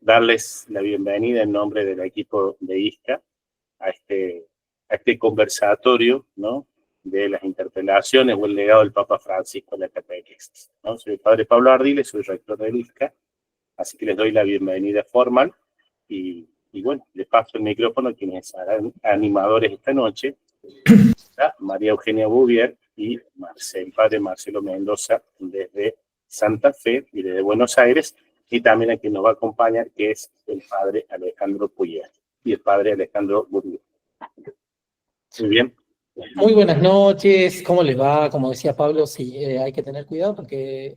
darles la bienvenida en nombre del equipo de ISCA a este conversatorio, ¿no?, de las interpelaciones o el legado del Papa Francisco en la catequesis, ¿no? Soy el padre Pablo Ardiles, soy rector del ISCA, así que les doy la bienvenida formal y bueno, les paso el micrófono a quienes serán animadores esta noche, ¿tá? María Eugenia Bouvier y padre Marcelo Mendoza desde Santa Fe y desde Buenos Aires, y también a quien nos va a acompañar, que es el padre Alejandro Pugliese y el padre Alejandro Bouvier. Muy bien. Muy buenas noches, ¿cómo les va? Como decía Pablo, sí, hay que tener cuidado porque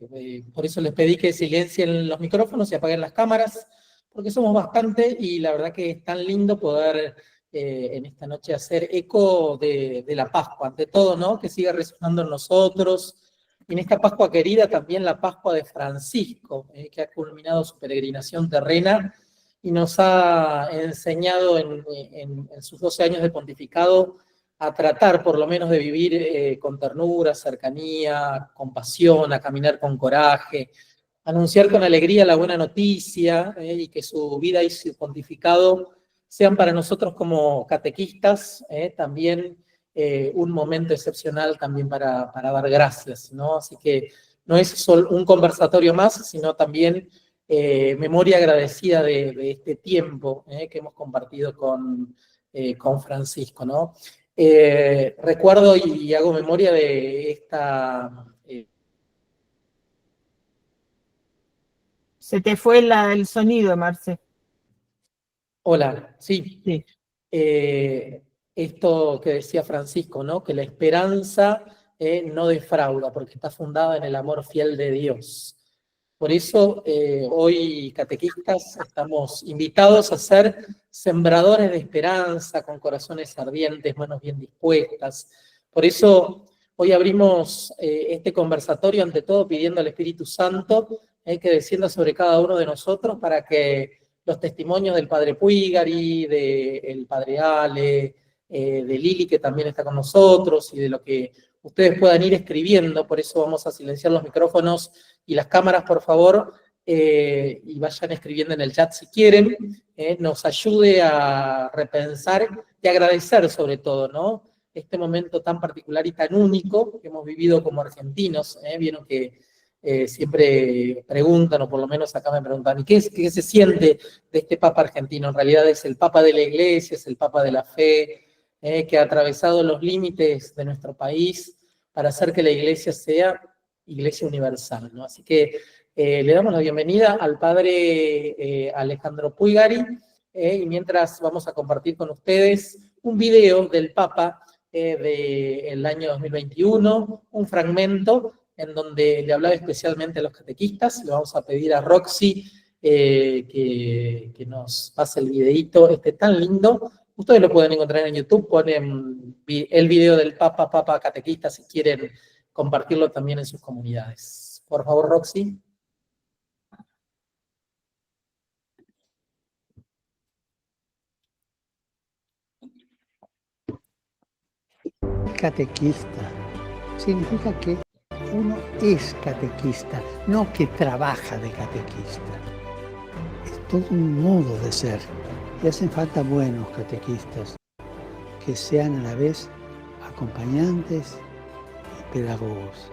por eso les pedí que silencien los micrófonos y apaguen las cámaras, porque somos bastante y la verdad que es tan lindo poder en esta noche hacer eco de la Pascua, ante todo, ¿no? Que siga resonando en nosotros. Y en esta Pascua querida también la Pascua de Francisco, que ha culminado su peregrinación terrena y nos ha enseñado en sus 12 años de pontificado a tratar por lo menos de vivir con ternura, cercanía, compasión, a caminar con coraje, anunciar con alegría la buena noticia y que su vida y su pontificado sean para nosotros como catequistas también un momento excepcional también para dar gracias, ¿no? Así que no es solo un conversatorio más, sino también memoria agradecida de este tiempo que hemos compartido con Francisco, ¿no? Recuerdo y hago memoria de esta... Se te fue el sonido, Marce. Hola, sí. Sí. Esto que decía Francisco, ¿no? Que la esperanza no defrauda, porque está fundada en el amor fiel de Dios. Por eso, hoy, catequistas, estamos invitados a ser sembradores de esperanza, con corazones ardientes, manos bien dispuestas. Por eso, hoy abrimos este conversatorio, ante todo, pidiendo al Espíritu Santo que descienda sobre cada uno de nosotros para que los testimonios del padre Puigari, del padre Ale, de Lili, que también está con nosotros, y de lo que ustedes puedan ir escribiendo. Por eso vamos a silenciar los micrófonos y las cámaras, por favor, y vayan escribiendo en el chat si quieren, nos ayude a repensar y agradecer sobre todo, ¿no? Este momento tan particular y tan único que hemos vivido como argentinos. Vieron que siempre preguntan, o por lo menos acá me preguntan, ¿y qué se siente de este Papa argentino? En realidad es el Papa de la Iglesia, es el Papa de la fe, que ha atravesado los límites de nuestro país para hacer que la Iglesia sea Iglesia universal, ¿no? Así que le damos la bienvenida al padre Alejandro Puigari, y mientras vamos a compartir con ustedes un video del Papa del año 2021, un fragmento en donde le hablaba especialmente a los catequistas. Le vamos a pedir a Roxy que nos pase el videíto tan lindo. Ustedes lo pueden encontrar en YouTube, ponen el video del Papa Catequista si quieren compartirlo también en sus comunidades. Por favor, Roxy. Catequista significa que uno es catequista, no que trabaja de catequista. Es todo un modo de ser. Y hacen falta buenos catequistas que sean a la vez acompañantes y pedagogos.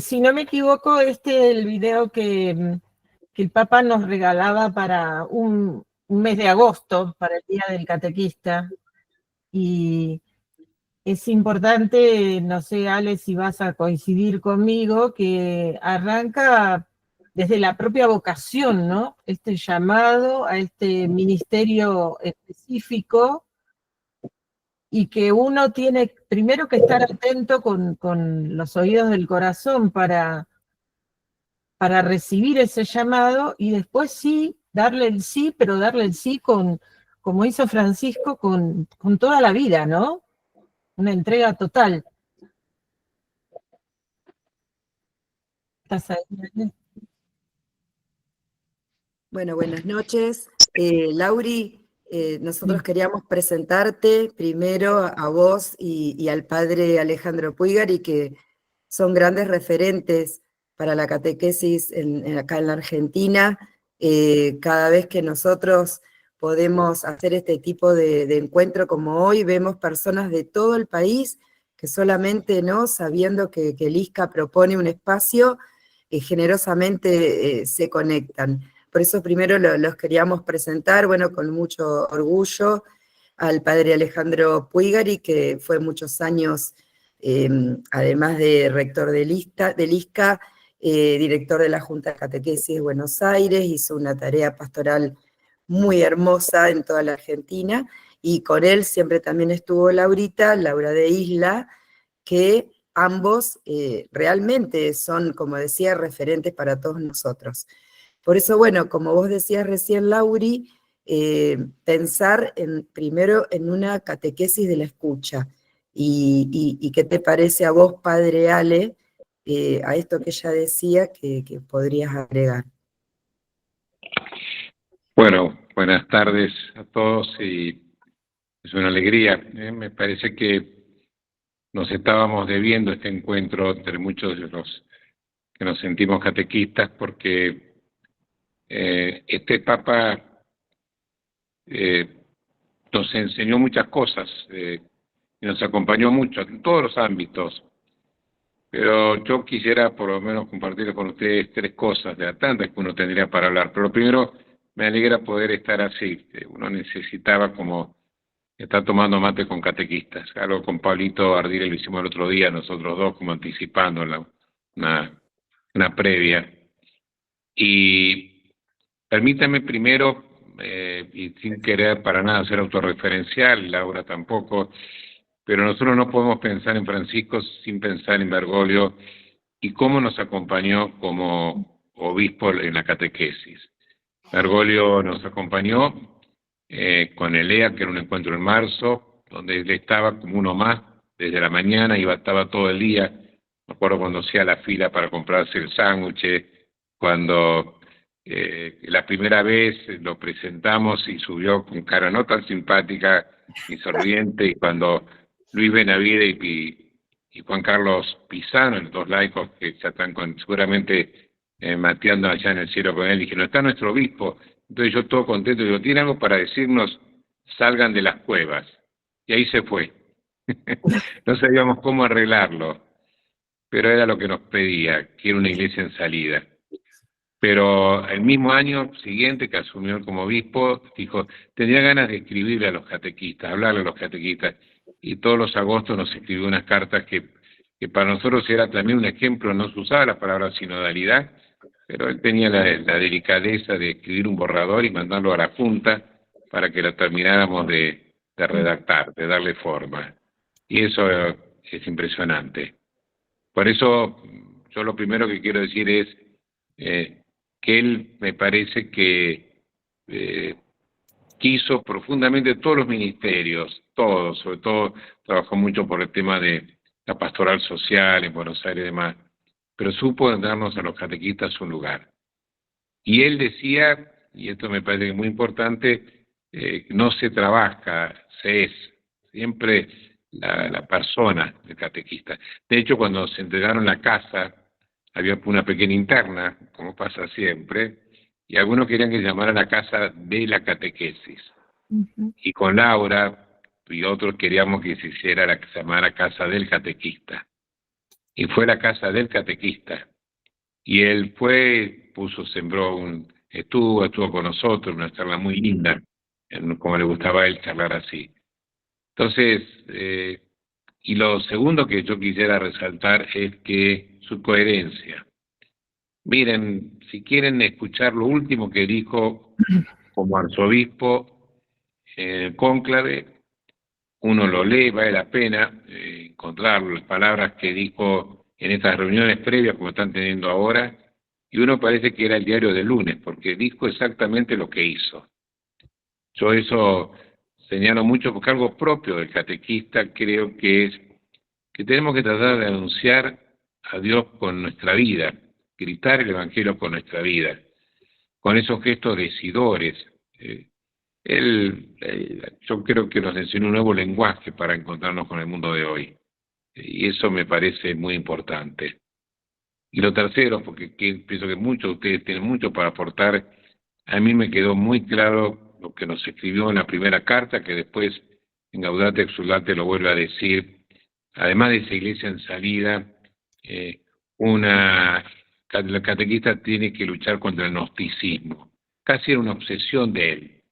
Si no me equivoco, este es el video que el Papa nos regalaba para un mes de agosto, para el Día del Catequista. Y es importante, no sé, Ale, si vas a coincidir conmigo, que arranca desde la propia vocación, ¿no? Este llamado a este ministerio específico, y que uno tiene primero que estar atento con los oídos del corazón para recibir ese llamado, y después sí, darle el sí, pero darle el sí como hizo Francisco, con toda la vida, ¿no? Una entrega total. ¿Estás ahí? Bueno, buenas noches. Lauri, nosotros queríamos presentarte primero a vos y al padre Alejandro Puigari, que son grandes referentes para la catequesis acá en la Argentina. Cada vez que nosotros podemos hacer este tipo de encuentro como hoy, vemos personas de todo el país que solamente, ¿no?, sabiendo que el ISCA propone un espacio, generosamente se conectan. Por eso primero los queríamos presentar, bueno, con mucho orgullo, al padre Alejandro Puigari, que fue muchos años, además de rector del ISCA, director de la Junta de Catequesis de Buenos Aires, hizo una tarea pastoral muy hermosa en toda la Argentina, y con él siempre también estuvo Laura de Isla, que ambos realmente son, como decía, referentes para todos nosotros. Por eso, bueno, como vos decías recién, Lauri, pensar primero en una catequesis de la escucha. ¿Y qué te parece a vos, padre Ale, a esto que ella decía que podrías agregar? Bueno, buenas tardes a todos y es una alegría. Me parece que nos estábamos debiendo este encuentro entre muchos de los que nos sentimos catequistas porque este Papa nos enseñó muchas cosas y nos acompañó mucho en todos los ámbitos. Pero yo quisiera por lo menos compartir con ustedes 3 cosas de las tantas que uno tendría para hablar. Pero primero me alegra poder estar así. Uno necesitaba como estar tomando mate con catequistas. Algo con Pablito Ardile lo hicimos el otro día, nosotros dos, como anticipando una previa. Y permítame primero, y sin querer para nada ser autorreferencial, Laura tampoco, pero nosotros no podemos pensar en Francisco sin pensar en Bergoglio y cómo nos acompañó como obispo en la catequesis. Bergoglio nos acompañó con el EA, que era un encuentro en marzo, donde él estaba como uno más, desde la mañana, estaba todo el día. Me acuerdo cuando hacía la fila para comprarse el sándwich, cuando la primera vez lo presentamos y subió con cara no tan simpática y sonriente, y cuando Luis Benavide y Juan Carlos Pisano, los 2 laicos que ya están seguramente mateando allá en el cielo con él, dije, no está nuestro obispo. Entonces yo todo contento, digo, ¿tiene algo para decirnos? Salgan de las cuevas. Y ahí se fue. No sabíamos cómo arreglarlo, pero era lo que nos pedía, que era una iglesia en salida. Pero el mismo año siguiente que asumió como obispo, dijo, tenía ganas de escribirle a los catequistas, hablarle a los catequistas, y todos los agostos nos escribió unas cartas que para nosotros era también un ejemplo. No se usaba la palabra sinodalidad, pero él tenía la delicadeza de escribir un borrador y mandarlo a la Junta para que lo termináramos de redactar, de darle forma. Y eso es impresionante. Por eso yo lo primero que quiero decir es que él me parece que quiso profundamente todos los ministerios, todos, sobre todo trabajó mucho por el tema de la pastoral social en Buenos Aires y demás, pero supo darnos a los catequistas un lugar. Y él decía, y esto me parece muy importante, no se trabaja, se es, siempre la persona del catequista. De hecho, cuando se entregaron la casa, había una pequeña interna, como pasa siempre, y algunos querían que se llamara la casa de la catequesis. Uh-huh. Y con Laura y otros queríamos que se hiciera la que se llamara casa del catequista. Y fue la casa del catequista. Y él estuvo con nosotros, una charla muy linda, como le gustaba a él charlar así. Entonces, y lo segundo que yo quisiera resaltar es que su coherencia. Miren, si quieren escuchar lo último que dijo como arzobispo en el cónclave, uno lo lee, vale la pena encontrar las palabras que dijo en estas reuniones previas como están teniendo ahora, y uno parece que era el diario del lunes, porque dijo exactamente lo que hizo. Yo eso señalo mucho porque algo propio del catequista creo que es que tenemos que tratar de anunciar a Dios con nuestra vida, gritar el Evangelio con nuestra vida. con esos gestos decidores. Yo creo que nos enseñó un nuevo lenguaje para encontrarnos con el mundo de hoy. Y eso me parece muy importante. Y lo tercero, porque pienso que muchos de ustedes tienen mucho para aportar, a mí me quedó muy claro lo que nos escribió en la primera carta, que después en Gaudate Exsultate lo vuelve a decir. Además de esa iglesia en salida, la catequista tiene que luchar contra el gnosticismo. Casi era una obsesión de él,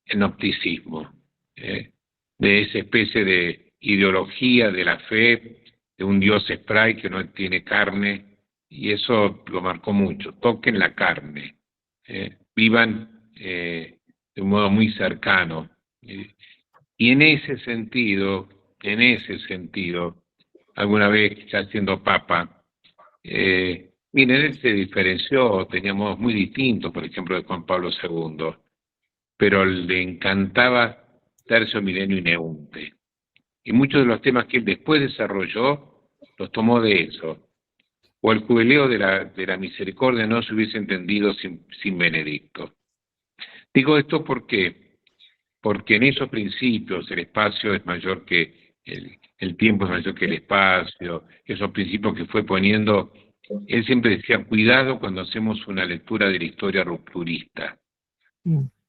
el gnosticismo, de esa especie de ideología de la fe, de un Dios spray que no tiene carne, y eso lo marcó mucho. Toquen la carne, vivan de un modo muy cercano. Y en ese sentido, alguna vez ya siendo papa, miren, él se diferenció, tenía modos muy distintos, por ejemplo, de Juan Pablo II, pero le encantaba Tercio Milenio y Neunte. Y muchos de los temas que él después desarrolló, los tomó de eso. O el jubileo de la misericordia no se hubiese entendido sin Benedicto. Digo esto porque en esos principios el espacio es mayor que el tiempo es mayor que el espacio, esos principios que fue poniendo, él siempre decía, cuidado cuando hacemos una lectura de la historia rupturista.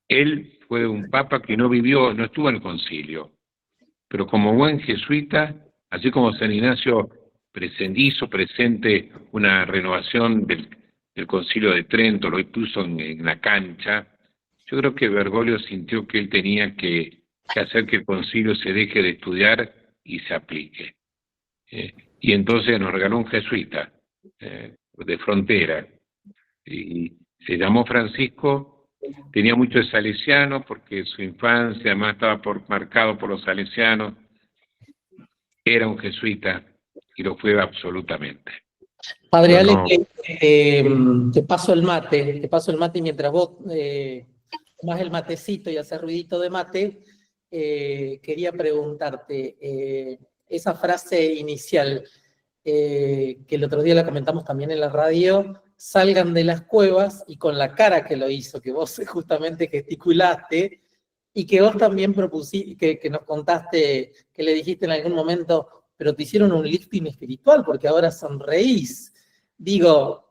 Él fue un papa que no estuvo en el concilio, pero como buen jesuita, así como San Ignacio hizo presente una renovación del concilio de Trento, lo puso en la cancha, yo creo que Bergoglio sintió que él tenía que hacer que el concilio se deje de estudiar y se aplique. Y entonces nos regaló un jesuita de frontera, y se llamó Francisco, tenía mucho de salesiano, porque su infancia además estaba marcado por los salesianos, era un jesuita, y lo fue absolutamente. Padre Ale, te paso el mate, y mientras vos tomás el matecito y haces ruidito de mate, quería preguntarte, esa frase inicial, que el otro día la comentamos también en la radio, salgan de las cuevas, y con la cara que lo hizo, que vos justamente gesticulaste, y que vos también propusiste, que nos contaste, que le dijiste en algún momento, pero te hicieron un lifting espiritual, porque ahora sonreís. Digo,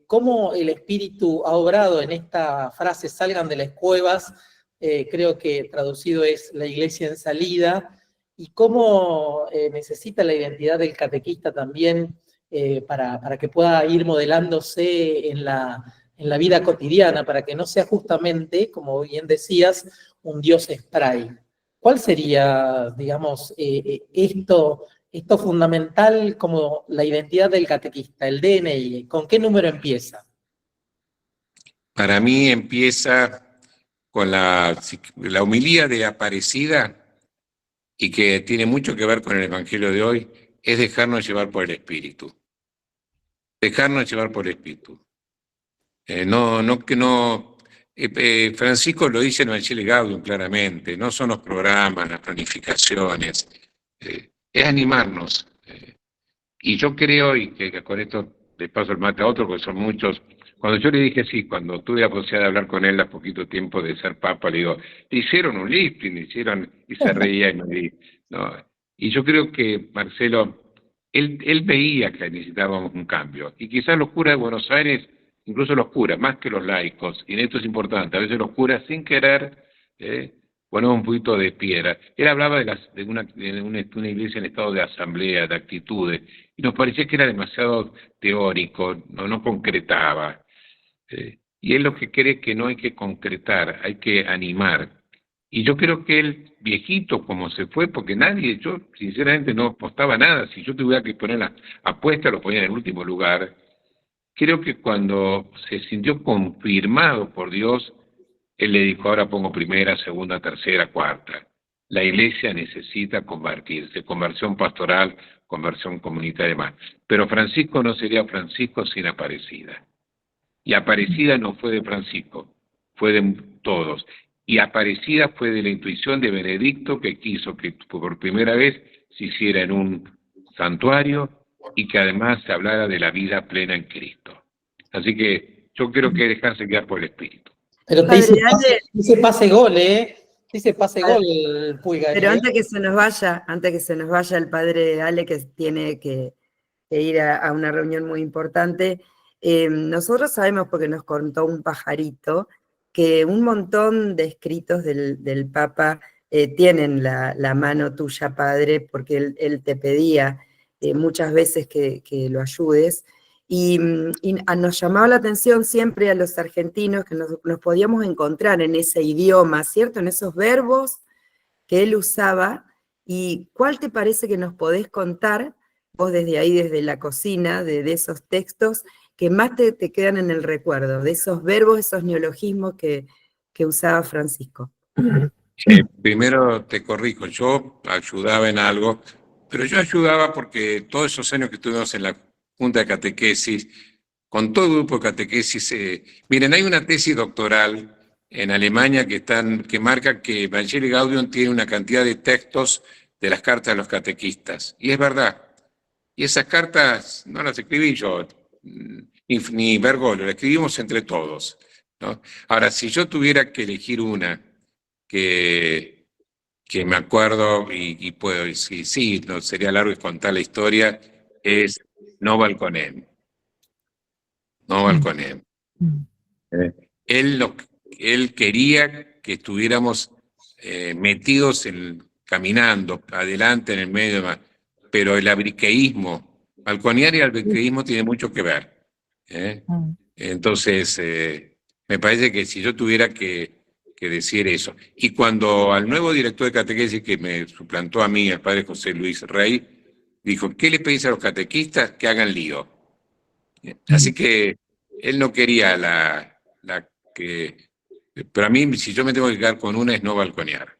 cómo el Espíritu ha obrado en esta frase, salgan de las cuevas, creo que traducido es la iglesia en salida, y cómo necesita la identidad del catequista también para que pueda ir modelándose en la vida cotidiana, para que no sea justamente, como bien decías, un Dios spray. ¿Cuál sería, digamos, esto fundamental como la identidad del catequista, el DNI? ¿Con qué número empieza? Para mí empieza con la homilía de Aparecida, y que tiene mucho que ver con el Evangelio de hoy, es dejarnos llevar por el Espíritu. Dejarnos llevar por el Espíritu. Francisco lo dice en Evangelii Gaudium claramente, no son los programas, las planificaciones, es animarnos. Y yo creo, y que con esto le paso el mate a otro, porque son muchos, cuando yo le dije sí, cuando tuve la posibilidad de hablar con él a poquito tiempo de ser papa, le digo, le hicieron un lifting, y se reía, y yo creo que Marcelo, él veía que necesitábamos un cambio, y quizás los curas de Buenos Aires, incluso los curas, más que los laicos, y esto es importante, a veces los curas sin querer ponemos un poquito de piedra. Él hablaba de una iglesia en estado de asamblea, de actitudes, y nos parecía que era demasiado teórico, no concretaba. Y él lo que cree que no hay que concretar, hay que animar. Y yo creo que él, viejito como se fue, porque yo sinceramente no apostaba nada, si yo tuviera que poner la apuesta lo ponía en el último lugar. Creo que cuando se sintió confirmado por Dios, él le dijo, ahora pongo primera, segunda, tercera, cuarta. La iglesia necesita convertirse, conversión pastoral, conversión comunitaria y demás. Pero Francisco no sería Francisco sin Aparecida. Y Aparecida no fue de Francisco, fue de todos. Y Aparecida fue de la intuición de Benedicto, que quiso que por primera vez se hiciera en un santuario y que además se hablara de la vida plena en Cristo. Así que Yo creo que dejarse guiar por el Espíritu. Pero te Padre dice pase gol, ¿eh? Dice pase Ale, gol el Puigari, pero ¿eh? antes que se nos vaya el padre Ale, que tiene que ir a una reunión muy importante, nosotros sabemos, porque nos contó un pajarito, que un montón de escritos del Papa tienen la mano tuya, padre, porque él te pedía muchas veces que lo ayudes. Y nos llamaba la atención siempre a los argentinos que nos podíamos encontrar en ese idioma, ¿cierto? En esos verbos que él usaba. ¿Y cuál te parece que nos podés contar, vos desde ahí, desde la cocina, de esos textos, que más te quedan en el recuerdo, de esos verbos, esos neologismos que usaba Francisco? Primero te corrijo, yo ayudaba en algo, pero yo ayudaba porque todos esos años que estuvimos en la Junta de Catequesis, con todo el grupo de catequesis, miren, hay una tesis doctoral en Alemania que marca que Evangelii Gaudium tiene una cantidad de textos de las cartas de los catequistas, y es verdad. Y esas cartas no las escribí yo, ni Bergoglio, las escribimos entre todos, ¿no? Ahora, si yo tuviera que elegir una que me acuerdo y puedo decir, sí, no sería largo y contar la historia, es No Balconem. No Balconem. Él quería que estuviéramos metidos caminando adelante en el medio, pero el abriqueísmo, balconear y abriqueísmo tiene mucho que ver. Entonces, me parece que si yo tuviera que decir eso, y cuando al nuevo director de catequesis que me suplantó a mí, el padre José Luis Rey, dijo, ¿qué le pedís a los catequistas? Que hagan lío. Así que él no quería la que... Pero a mí, si yo me tengo que quedar con una, es no balconear.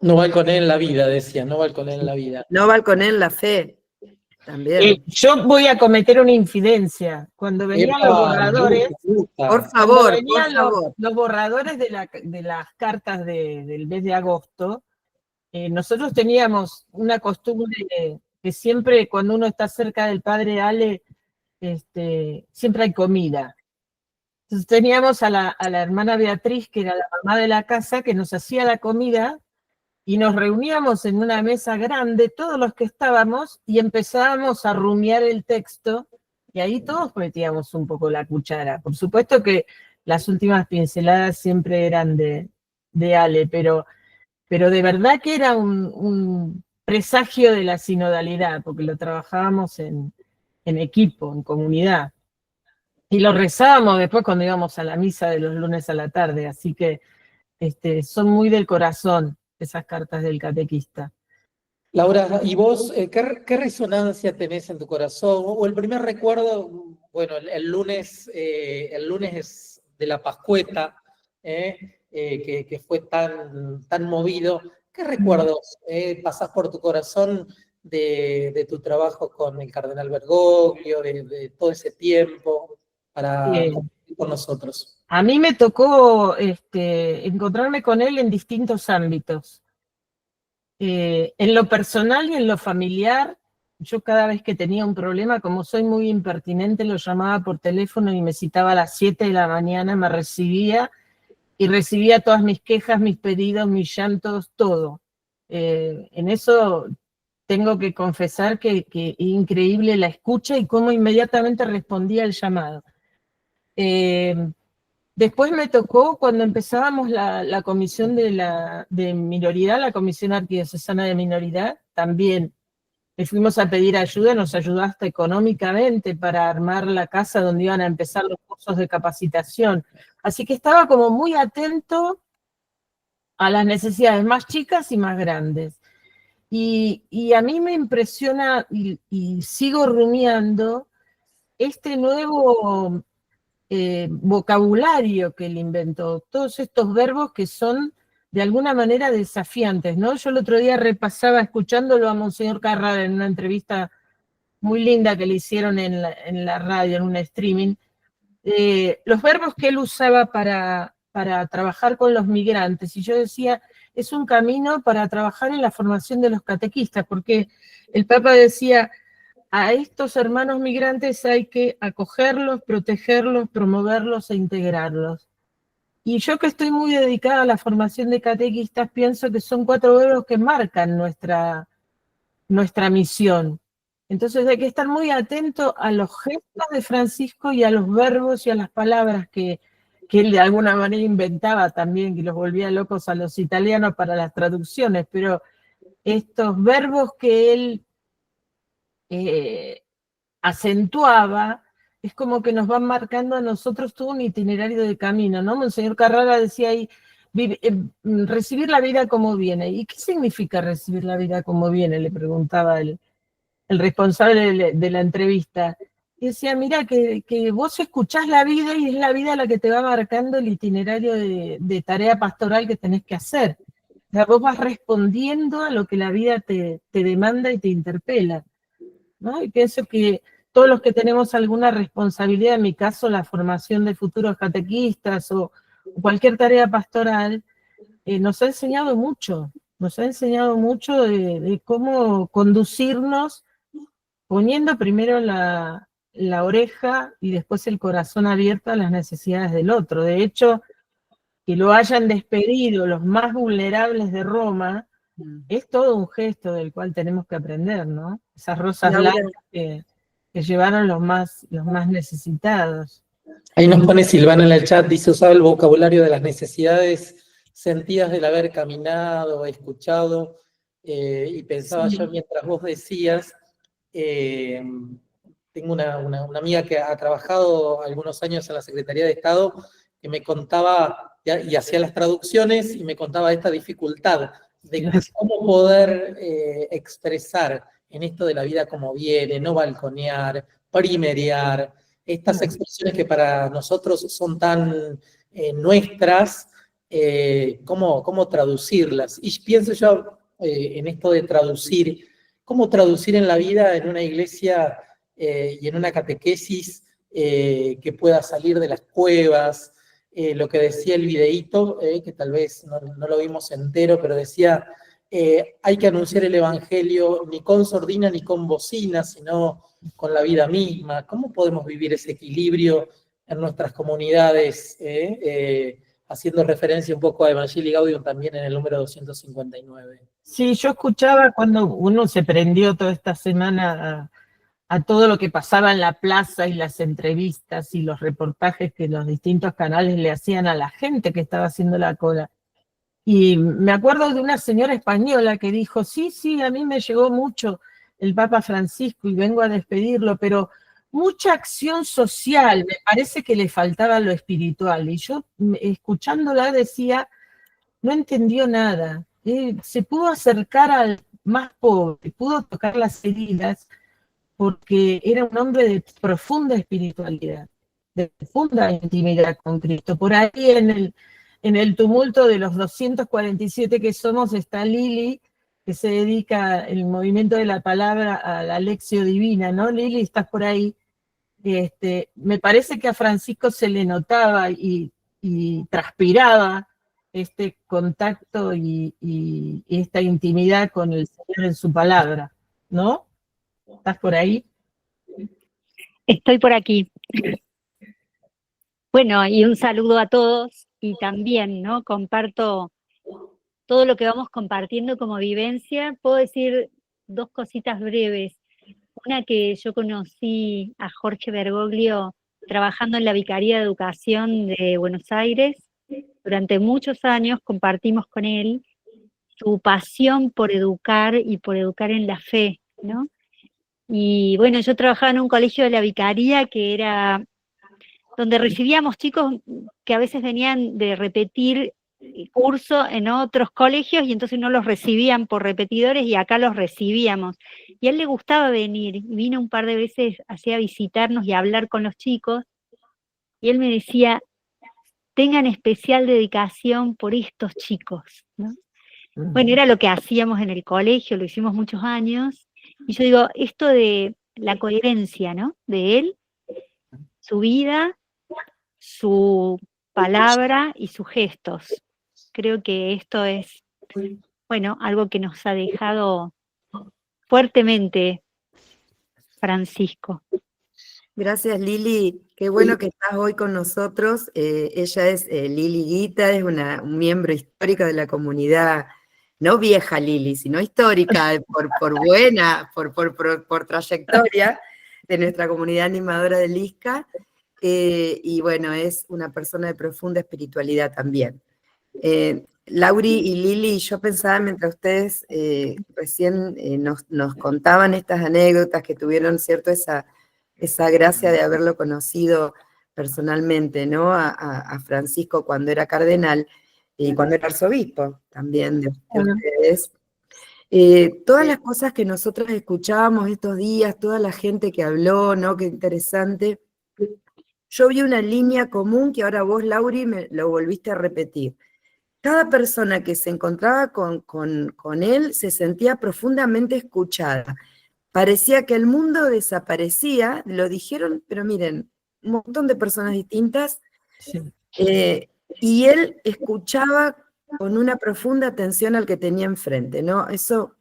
No balconé en la vida, decía, no balconé en la vida. No balconen la fe, también. Yo voy a cometer una infidencia. Cuando venían los borradores, Por favor, venían los borradores de las cartas del mes de agosto, nosotros teníamos una costumbre que siempre cuando uno está cerca del padre Ale, siempre hay comida. Entonces teníamos a la hermana Beatriz, que era la mamá de la casa, que nos hacía la comida, y nos reuníamos en una mesa grande, todos los que estábamos, y empezábamos a rumiar el texto, y ahí todos metíamos un poco la cuchara. Por supuesto que las últimas pinceladas siempre eran de Ale, pero de verdad que era un presagio de la sinodalidad, porque lo trabajábamos en equipo, en comunidad. Y lo rezábamos después cuando íbamos a la misa de los lunes a la tarde, así que son muy del corazón esas cartas del catequista. Laura, ¿y vos qué resonancia tenés en tu corazón? O el primer recuerdo, bueno, el lunes de la Pascueta, que fue tan movido. ¿Qué recuerdos pasás por tu corazón de tu trabajo con el cardenal Bergoglio, de todo ese tiempo para compartir con nosotros? A mí me tocó encontrarme con él en distintos ámbitos. En lo personal y en lo familiar, yo cada vez que tenía un problema, como soy muy impertinente, lo llamaba por teléfono y me citaba a las 7 de la mañana, me recibía y recibía todas mis quejas, mis pedidos, mis llantos, todo. En eso tengo que confesar que increíble la escucha y cómo inmediatamente respondía al llamado. Después me tocó cuando empezábamos la comisión de minoridad, la comisión arquidiocesana de minoridad, también le fuimos a pedir ayuda, nos ayudó hasta económicamente para armar la casa donde iban a empezar los cursos de capacitación. Así que estaba como muy atento a las necesidades más chicas y más grandes. Y a mí me impresiona y sigo rumiando este nuevo vocabulario que él inventó, todos estos verbos que son de alguna manera desafiantes, ¿no? Yo el otro día repasaba, escuchándolo a Monseñor Carrara en una entrevista muy linda que le hicieron en la radio, en un streaming, los verbos que él usaba para trabajar con los migrantes, y yo decía, es un camino para trabajar en la formación de los catequistas, porque el Papa decía, a estos hermanos migrantes hay que acogerlos, protegerlos, promoverlos e integrarlos. Y yo que estoy muy dedicada a la formación de catequistas, pienso que son 4 verbos que marcan nuestra misión. Entonces hay que estar muy atento a los gestos de Francisco y a los verbos y a las palabras que él de alguna manera inventaba también, que los volvía locos a los italianos para las traducciones, pero estos verbos que él acentuaba, es como que nos van marcando a nosotros todo un itinerario de camino, ¿no? Monseñor Carrara decía ahí, recibir la vida como viene. ¿Y qué significa recibir la vida como viene? Le preguntaba el responsable de la entrevista. Y decía, mira, que vos escuchás la vida y es la vida la que te va marcando el itinerario de tarea pastoral que tenés que hacer. O sea, vos vas respondiendo a lo que la vida te demanda y te interpela, ¿no? Y pienso que todos los que tenemos alguna responsabilidad, en mi caso la formación de futuros catequistas o cualquier tarea pastoral, nos ha enseñado mucho de cómo conducirnos poniendo primero la oreja y después el corazón abierto a las necesidades del otro. De hecho, que lo hayan despedido los más vulnerables de Roma, es todo un gesto del cual tenemos que aprender, ¿no? Esas rosas blancas que llevaron los más necesitados. Ahí nos pone Silvana en el chat, dice, usaba el vocabulario de las necesidades sentidas del haber caminado, escuchado, y pensaba yo mientras vos decías, tengo una amiga que ha trabajado algunos años en la Secretaría de Estado, que me contaba, y hacía las traducciones, y me contaba esta dificultad de cómo poder expresar en esto de la vida como viene, no balconear, primerear, estas expresiones que para nosotros son tan nuestras, cómo traducirlas. Y pienso yo en esto de traducir, cómo traducir en la vida, en una iglesia y en una catequesis que pueda salir de las cuevas. Lo que decía el videíto, que tal vez no lo vimos entero, pero decía, hay que anunciar el evangelio ni con sordina ni con bocina, sino con la vida misma. ¿Cómo podemos vivir ese equilibrio en nuestras comunidades? Haciendo referencia un poco a Evangelii Gaudium también en el número 259. Sí, yo escuchaba cuando uno se prendió toda esta semana a todo lo que pasaba en la plaza y las entrevistas y los reportajes que los distintos canales le hacían a la gente que estaba haciendo la cola. Y me acuerdo de una señora española que dijo, sí, a mí me llegó mucho el Papa Francisco y vengo a despedirlo, pero mucha acción social, me parece que le faltaba lo espiritual. Y yo, escuchándola, decía, no entendió nada. Se pudo acercar al más pobre, pudo tocar las heridas, porque era un hombre de profunda espiritualidad, de profunda intimidad con Cristo. Por ahí en el tumulto de los 247 que somos está Lili, que se dedica el movimiento de la palabra a la lección divina, ¿no? Lili, estás por ahí. Me parece que a Francisco se le notaba y transpiraba este contacto y esta intimidad con el Señor en su palabra, ¿no? ¿Estás por ahí? Estoy por aquí. Bueno, y un saludo a todos, y también, ¿no? Comparto todo lo que vamos compartiendo como vivencia. Puedo decir 2 cositas breves. Una, que yo conocí a Jorge Bergoglio trabajando en la Vicaría de Educación de Buenos Aires. Durante muchos años compartimos con él su pasión por educar y por educar en la fe, ¿no? Y bueno, yo trabajaba en un colegio de la Vicaría que era donde recibíamos chicos que a veces venían de repetir curso en otros colegios y entonces no los recibían por repetidores y acá los recibíamos. Y a él le gustaba venir, vino un par de veces así a visitarnos y a hablar con los chicos, y él me decía, tengan especial dedicación por estos chicos, ¿no? Bueno, era lo que hacíamos en el colegio, lo hicimos muchos años, y yo digo, esto de la coherencia, ¿no? De él, su vida, su palabra y sus gestos. Creo que esto es, bueno, algo que nos ha dejado fuertemente Francisco. Gracias, Lili. Qué bueno que estás hoy con nosotros. Ella es Lili Guita, es un miembro histórico de la comunidad, no vieja Lili, sino histórica, por buena, por trayectoria de nuestra comunidad animadora del ISCA. Y bueno, es una persona de profunda espiritualidad también. Lauri y Lili, yo pensaba mientras ustedes recién nos contaban estas anécdotas que tuvieron, ¿cierto?, esa gracia de haberlo conocido personalmente, ¿no? A Francisco cuando era cardenal y cuando era arzobispo también de ustedes. Todas las cosas que nosotros escuchábamos estos días, toda la gente que habló, ¿no? Qué interesante. Yo vi una línea común que ahora vos, Lauri, me lo volviste a repetir. Cada persona que se encontraba con él se sentía profundamente escuchada. Parecía que el mundo desaparecía, lo dijeron, pero miren, un montón de personas distintas, Sí. y él escuchaba con una profunda atención al que tenía enfrente, ¿no? Eso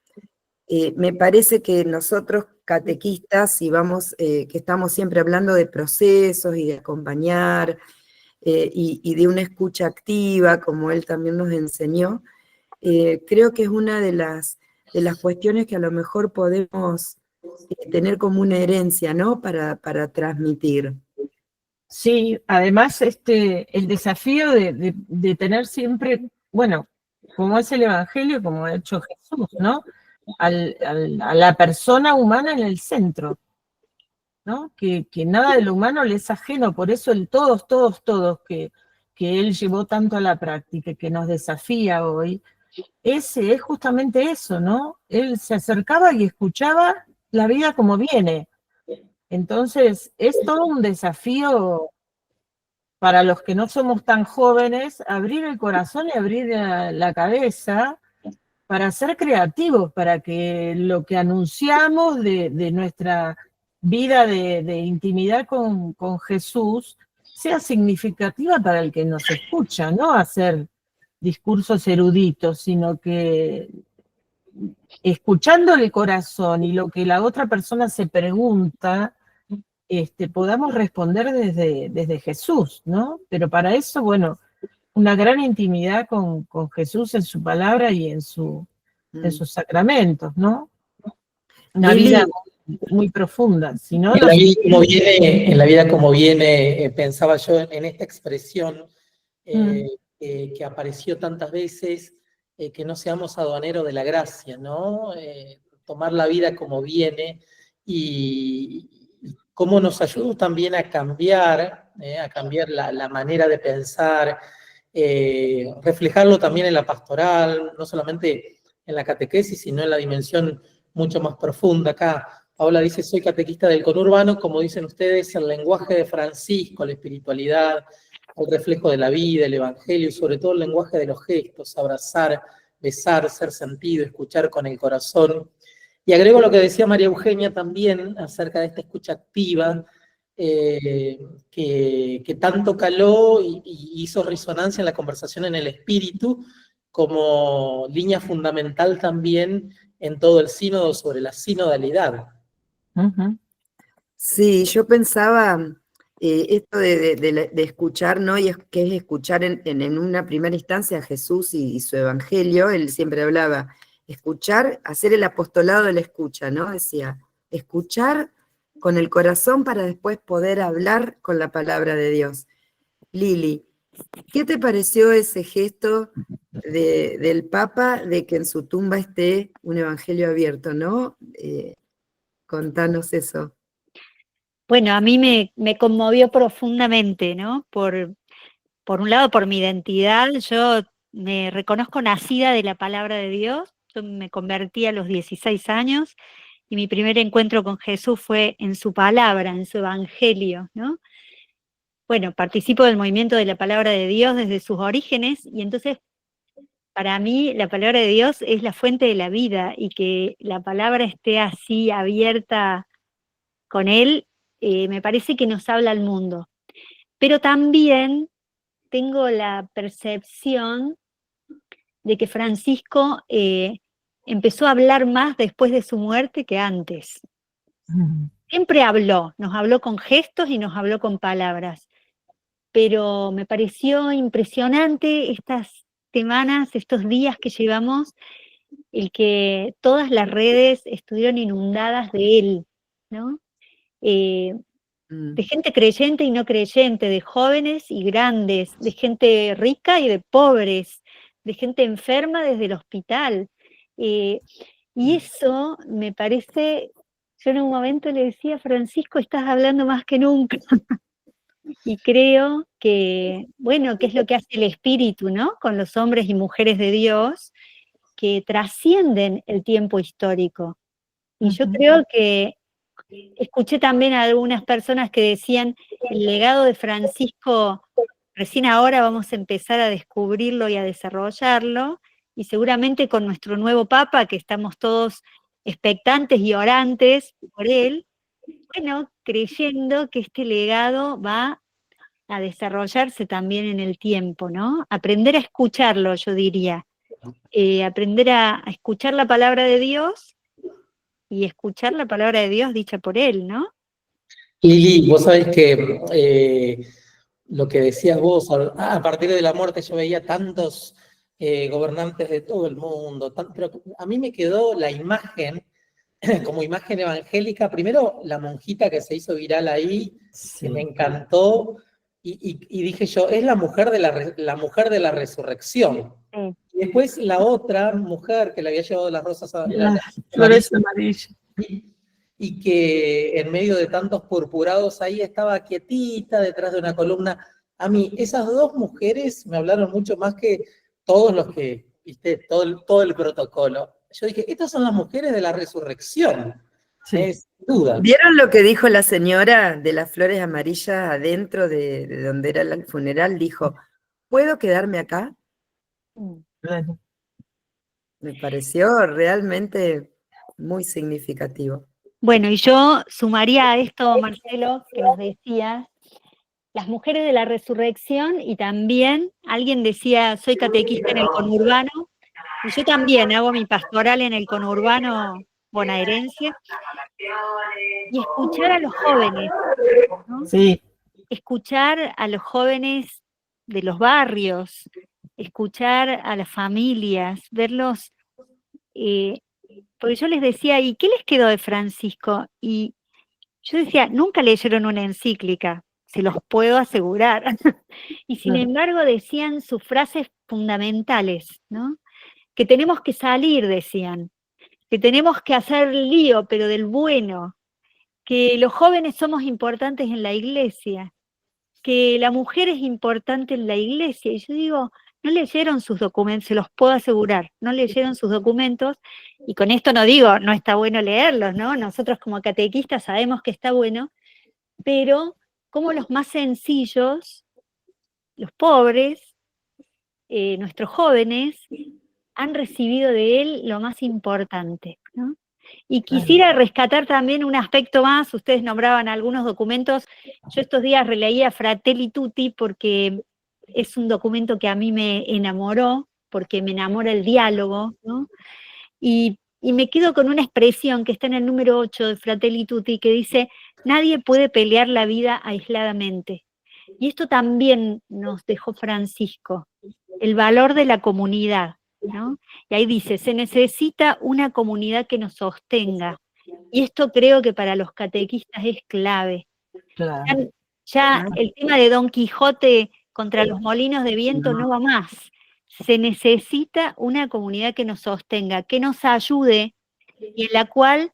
me parece que nosotros catequistas, y que estamos siempre hablando de procesos y de acompañar, y de una escucha activa, como él también nos enseñó, creo que es una de las cuestiones que a lo mejor podemos tener como una herencia, ¿no? Para transmitir. Sí, además el desafío de tener siempre, bueno, como es el Evangelio, como ha hecho Jesús, ¿no? A la persona humana en el centro, ¿no? Que nada de lo humano le es ajeno, por eso el todos, que él llevó tanto a la práctica, que nos desafía hoy, es justamente eso, ¿no? Él se acercaba y escuchaba la vida como viene. Entonces, es todo un desafío para los que no somos tan jóvenes, abrir el corazón y abrir la cabeza para ser creativos, para que lo que anunciamos de nuestra vida de intimidad con Jesús sea significativa para el que nos escucha, no hacer discursos eruditos, sino que escuchando el corazón y lo que la otra persona se pregunta, podamos responder desde Jesús, ¿no? Pero para eso, bueno, una gran intimidad con Jesús en su palabra y en sus sacramentos, ¿no? Una Lili, vida muy profunda, si no, En la vida como viene, pensaba yo en esta expresión que apareció tantas veces, que no seamos aduaneros de la gracia, ¿no? Tomar la vida como viene y cómo nos ayuda también a cambiar la manera de pensar, reflejarlo también en la pastoral, no solamente en la catequesis, sino en la dimensión mucho más profunda. Acá Paola dice, soy catequista del conurbano, como dicen ustedes, el lenguaje de Francisco, la espiritualidad, el reflejo de la vida, el evangelio, y sobre todo el lenguaje de los gestos, abrazar, besar, ser sentido, escuchar con el corazón. Y agrego lo que decía María Eugenia también acerca de esta escucha activa, que tanto caló y hizo resonancia en la conversación en el espíritu, como línea fundamental también en todo el sínodo sobre la sinodalidad. Sí, yo pensaba esto de escuchar, ¿no? Y que es escuchar en una primera instancia a Jesús y su evangelio. Él siempre hablaba, escuchar, hacer el apostolado de la escucha, ¿no? Decía, escuchar con el corazón para después poder hablar con la palabra de Dios. Lili, ¿qué te pareció ese gesto del Papa de que en su tumba esté un evangelio abierto, ¿no? Contanos eso. Bueno, a mí me conmovió profundamente, ¿no? Por un lado, por mi identidad, yo me reconozco nacida de la palabra de Dios, yo me convertí a los 16 años y mi primer encuentro con Jesús fue en su palabra, en su evangelio, ¿no? Bueno, participo del movimiento de la palabra de Dios desde sus orígenes y entonces para mí la palabra de Dios es la fuente de la vida y que la palabra esté así abierta con él, me parece que nos habla al mundo. Pero también tengo la percepción de que Francisco empezó a hablar más después de su muerte que antes. siempre habló, nos habló con gestos y nos habló con palabras, pero me pareció impresionante estas semanas, estos días que llevamos, el que todas las redes estuvieron inundadas de él, ¿no? De gente creyente y no creyente, de jóvenes y grandes, de gente rica y de pobres, de gente enferma desde el hospital. Y eso me parece, yo en un momento le decía, Francisco, estás hablando más que nunca. Y creo que, bueno, que es lo que hace el Espíritu, ¿no? Con los hombres y mujeres de Dios, que trascienden el tiempo histórico. Y yo creo que escuché también a algunas personas que decían, el legado de Francisco, recién ahora vamos a empezar a descubrirlo y a desarrollarlo, y seguramente con nuestro nuevo Papa, que estamos todos expectantes y orantes por él, bueno, creyendo que este legado va a desarrollarse también en el tiempo, ¿no? Aprender a escucharlo, yo diría. Aprender a escuchar la palabra de Dios y escuchar la palabra de Dios dicha por él, ¿no? Lili, vos sabés que lo que decías vos, a partir de la muerte yo veía tantos gobernantes de todo el mundo, pero a mí me quedó la imagen, como imagen evangélica, primero la monjita que se hizo viral ahí, que me encantó, y dije yo, es la mujer de la resurrección. Sí. Y después la otra mujer que le había llevado las rosas a Las flores amarillas. y que en medio de tantos purpurados ahí estaba quietita detrás de una columna. A mí, esas dos mujeres me hablaron mucho más que todos los que, viste, todo el protocolo. Yo dije, estas son las mujeres de la resurrección, Sí. sin duda. ¿Vieron lo que dijo la señora de las flores amarillas adentro de donde era el funeral? Dijo, ¿puedo quedarme acá? Claro. Me pareció realmente muy significativo. Bueno, y yo sumaría a esto, Marcelo, que nos decías, las mujeres de la resurrección, y también alguien decía, soy catequista en el conurbano, y yo también hago mi pastoral en el conurbano bonaerense, y escuchar a los jóvenes, ¿no? Sí. Escuchar a los jóvenes de los barrios, escuchar a las familias, verlos, porque yo les decía, ¿y qué les quedó de Francisco? Y yo decía, nunca leyeron una encíclica, se los puedo asegurar. Y sin embargo decían sus frases fundamentales, ¿no? Que tenemos que salir, decían, que tenemos que hacer lío, pero del bueno, que los jóvenes somos importantes en la iglesia, que la mujer es importante en la iglesia. Y yo digo, no leyeron sus documentos, se los puedo asegurar, no leyeron sus documentos, y con esto no digo, no está bueno leerlos, ¿no? Nosotros como catequistas sabemos que está bueno, pero como los más sencillos, los pobres, nuestros jóvenes, han recibido de él lo más importante, ¿no? Y quisiera rescatar también un aspecto más, ustedes nombraban algunos documentos, yo estos días releía Fratelli Tutti porque es un documento que a mí me enamoró, porque me enamora el diálogo, ¿no? Y me quedo con una expresión que está en el número 8 de Fratelli Tutti que dice, nadie puede pelear la vida aisladamente. Y esto también nos dejó Francisco, el valor de la comunidad, ¿no? Y ahí dice, se necesita una comunidad que nos sostenga. Y esto creo que para los catequistas es clave. Claro. Ya el tema de Don Quijote contra los molinos de viento no va más. Se necesita una comunidad que nos sostenga, que nos ayude y en la cual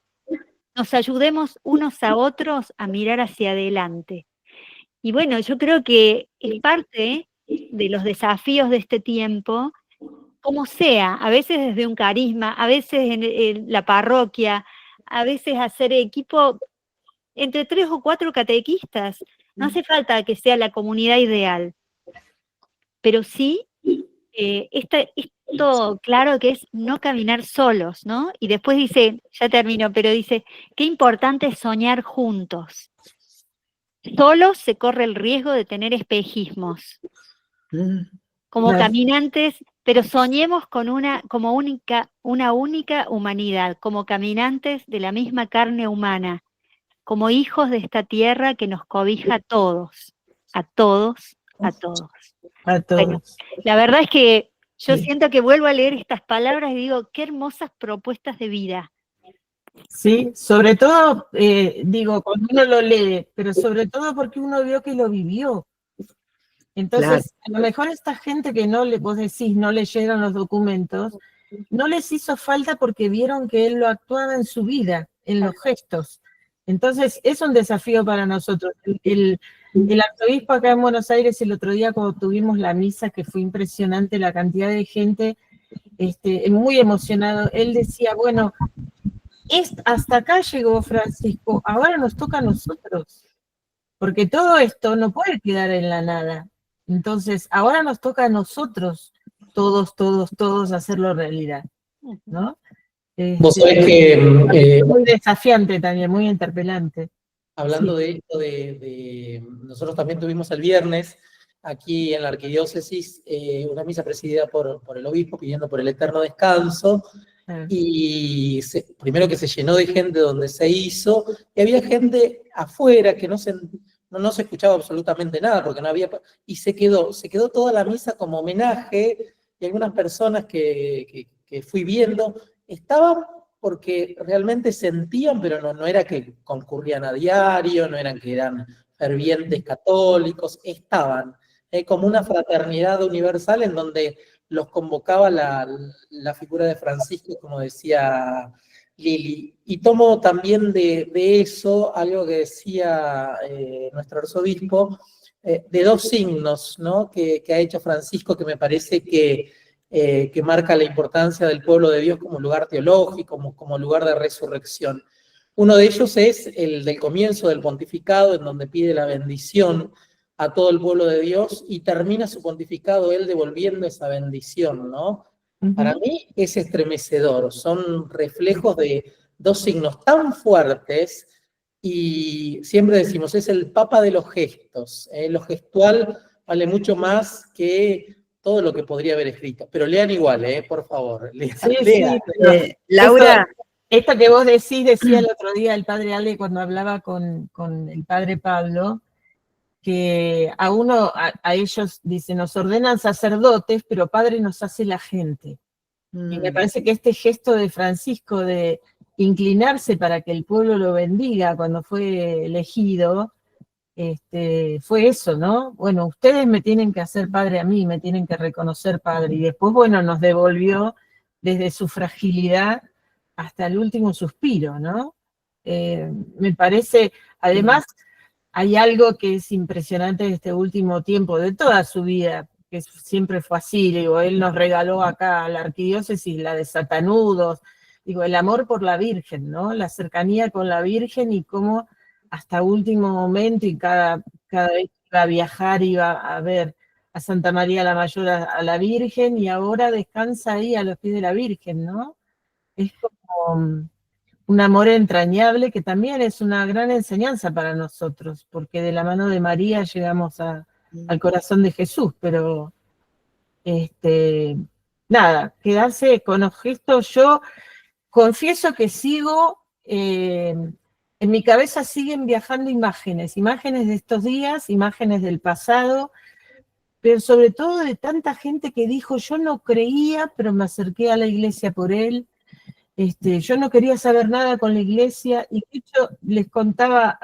nos ayudemos unos a otros a mirar hacia adelante. Y bueno, yo creo que es parte de los desafíos de este tiempo, como sea, a veces desde un carisma, a veces en la parroquia, a veces hacer equipo entre 3 o 4 catequistas. No hace falta que sea la comunidad ideal, pero sí esto claro que es no caminar solos, ¿no? Y después dice, ya termino, pero dice, qué importante es soñar juntos. Solos se corre el riesgo de tener espejismos. Como caminantes, pero soñemos con una única humanidad, como caminantes de la misma carne humana, como hijos de esta tierra que nos cobija a todos, a todos, a todos. A Bueno, todos. la verdad es que yo Sí. siento que vuelvo a leer estas palabras y digo, qué hermosas propuestas de vida. Sí, sobre todo, digo, cuando uno lo lee, pero sobre todo porque uno vio que lo vivió. Entonces, a lo mejor esta gente que vos decís, no leyeron los documentos, no les hizo falta porque vieron que él lo actuaba en su vida, en los gestos. Entonces, es un desafío para nosotros. El arzobispo acá en Buenos Aires, el otro día cuando tuvimos la misa, que fue impresionante la cantidad de gente, muy emocionado, él decía, bueno, hasta acá llegó Francisco, ahora nos toca a nosotros, porque todo esto no puede quedar en la nada. Entonces, ahora nos toca a nosotros, todos hacerlo realidad, ¿no? Vos sabés que, Muy desafiante también, muy interpelante. hablando de esto, nosotros también tuvimos el viernes aquí en la arquidiócesis una misa presidida por el obispo pidiendo por el eterno descanso, y primero que se llenó de gente donde se hizo, y había gente afuera que no se escuchaba absolutamente nada, porque no había, y se quedó toda la misa como homenaje, y algunas personas que fui viendo estaban porque realmente sentían, pero no era que concurrían a diario, no eran que eran fervientes católicos, estaban como una fraternidad universal en donde los convocaba la figura de Francisco, como decía Lili. Y tomo también de eso algo que decía nuestro arzobispo, de dos signos, ¿no? que ha hecho Francisco, que me parece que marca la importancia del pueblo de Dios como lugar teológico, como lugar de resurrección. Uno de ellos es el del comienzo del pontificado, en donde pide la bendición a todo el pueblo de Dios, y termina su pontificado él devolviendo esa bendición, ¿no? Para mí es estremecedor, son reflejos de dos signos tan fuertes, y siempre decimos, es el papa de los gestos, lo gestual vale mucho más que todo lo que podría haber escrito, pero lean igual, por favor, lean. Sí, Laura. Esto que vos decía el otro día el padre Ale cuando hablaba con el padre Pablo, que a ellos, dice, nos ordenan sacerdotes, pero padre nos hace la gente. Y me parece que este gesto de Francisco de inclinarse para que el pueblo lo bendiga cuando fue elegido, fue eso, ¿no? Bueno, ustedes me tienen que hacer padre a mí, me tienen que reconocer padre. Y después, bueno, nos devolvió desde su fragilidad hasta el último suspiro, ¿no? Me parece, además, hay algo que es impresionante de este último tiempo, de toda su vida, que siempre fue así, digo, él nos regaló acá a la arquidiócesis la de Satanudos, digo, el amor por la Virgen, ¿no? La cercanía con la Virgen y cómo hasta último momento y cada vez que iba a viajar iba a ver a Santa María la Mayor, a la Virgen, y ahora descansa ahí a los pies de la Virgen, ¿no? Es como un amor entrañable que también es una gran enseñanza para nosotros, porque de la mano de María llegamos al corazón de Jesús, pero nada, quedarse con los gestos. Yo confieso que sigo, en mi cabeza siguen viajando imágenes de estos días, imágenes del pasado, pero sobre todo de tanta gente que dijo, yo no creía, pero me acerqué a la iglesia por él. Yo no quería saber nada con la iglesia, y de hecho les contaba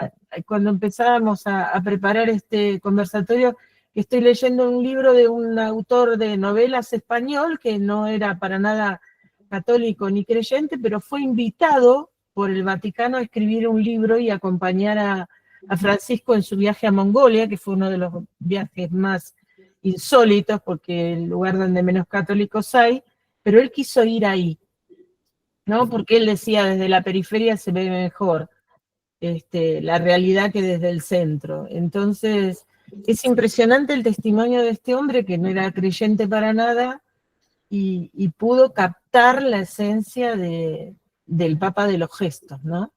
cuando empezábamos a preparar este conversatorio que estoy leyendo un libro de un autor de novelas español que no era para nada católico ni creyente, pero fue invitado por el Vaticano a escribir un libro y acompañar a Francisco en su viaje a Mongolia, que fue uno de los viajes más insólitos porque el lugar donde menos católicos hay, pero él quiso ir ahí, ¿no? Porque él decía, desde la periferia se ve mejor la realidad que desde el centro. Entonces, es impresionante el testimonio de este hombre que no era creyente para nada y pudo captar la esencia del Papa de los gestos, ¿no?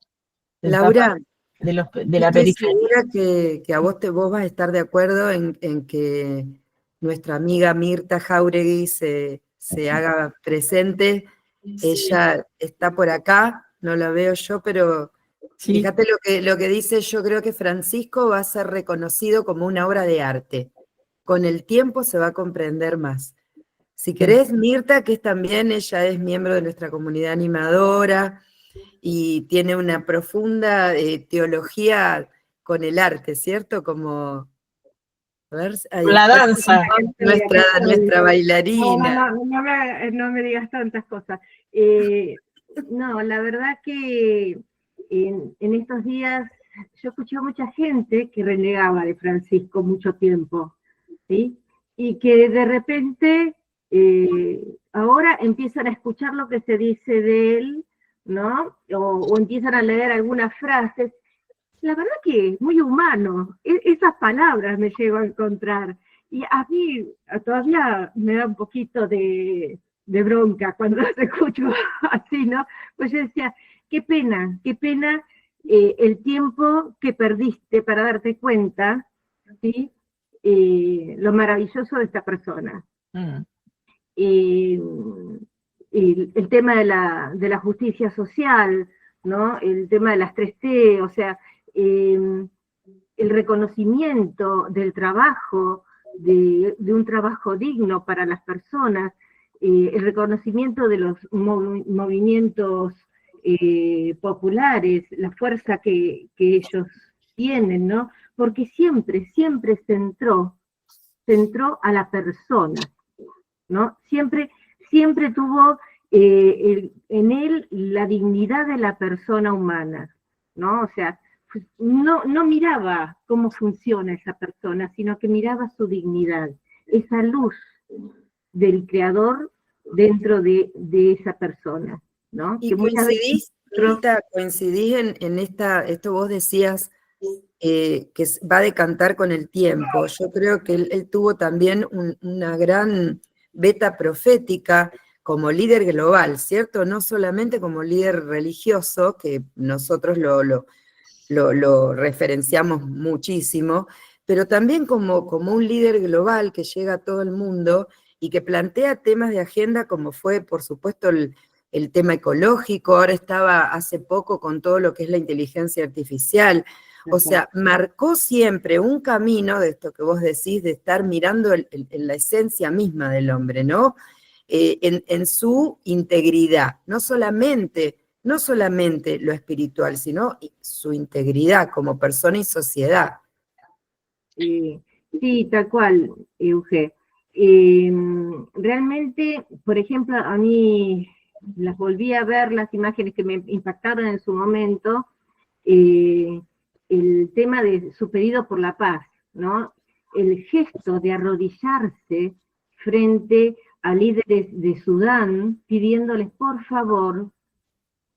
Laura, de la estoy periferia. segura que vos vas a estar de acuerdo en que nuestra amiga Mirta Jáuregui se haga presente. Ella está por acá, no la veo yo, pero Sí. Fíjate lo que dice, yo creo que Francisco va a ser reconocido como una obra de arte. Con el tiempo se va a comprender más. Si querés, Mirta, que también ella es miembro de nuestra comunidad animadora y tiene una profunda teología con el arte, ¿cierto? Como, a ver, ahí La está danza. nuestra bailarina. No me digas tantas cosas. No, la verdad que en estos días yo escuché a mucha gente que renegaba de Francisco mucho tiempo, ¿sí? Y que de repente ahora empiezan a escuchar lo que se dice de él, ¿no? O empiezan a leer algunas frases. La verdad que es muy humano, esas palabras me llego a encontrar. Y a mí todavía me da un poquito de bronca cuando los escucho así, ¿no? Pues yo decía, qué pena el tiempo que perdiste para darte cuenta, ¿sí? Lo maravilloso de esta persona. El tema de la justicia social, ¿no? El tema de las 3T, o sea, el reconocimiento del trabajo, de un trabajo digno para las personas, el reconocimiento de los movimientos populares, la fuerza que ellos tienen, ¿no? Porque siempre centró a la persona, ¿no? Siempre tuvo en él la dignidad de la persona humana, ¿no? O sea, no miraba cómo funciona esa persona, sino que miraba su dignidad, esa luz del creador dentro de esa persona, ¿no? Y que muchas veces coincidís en esto vos decías que va a decantar con el tiempo. Yo creo que él tuvo también una gran beta profética como líder global, ¿cierto? No solamente como líder religioso, que nosotros lo referenciamos muchísimo, pero también como un líder global que llega a todo el mundo y que plantea temas de agenda como fue, por supuesto, el tema ecológico, ahora estaba hace poco con todo lo que es la inteligencia artificial. O sea, marcó siempre un camino de esto que vos decís, de estar mirando en la esencia misma del hombre, ¿no? En su integridad, no solamente lo espiritual, sino su integridad como persona y sociedad. Sí, tal cual, Euge. Realmente, por ejemplo, a mí las volví a ver, las imágenes que me impactaron en su momento, el tema de su pedido por la paz, ¿no? El gesto de arrodillarse frente a líderes de Sudán, pidiéndoles por favor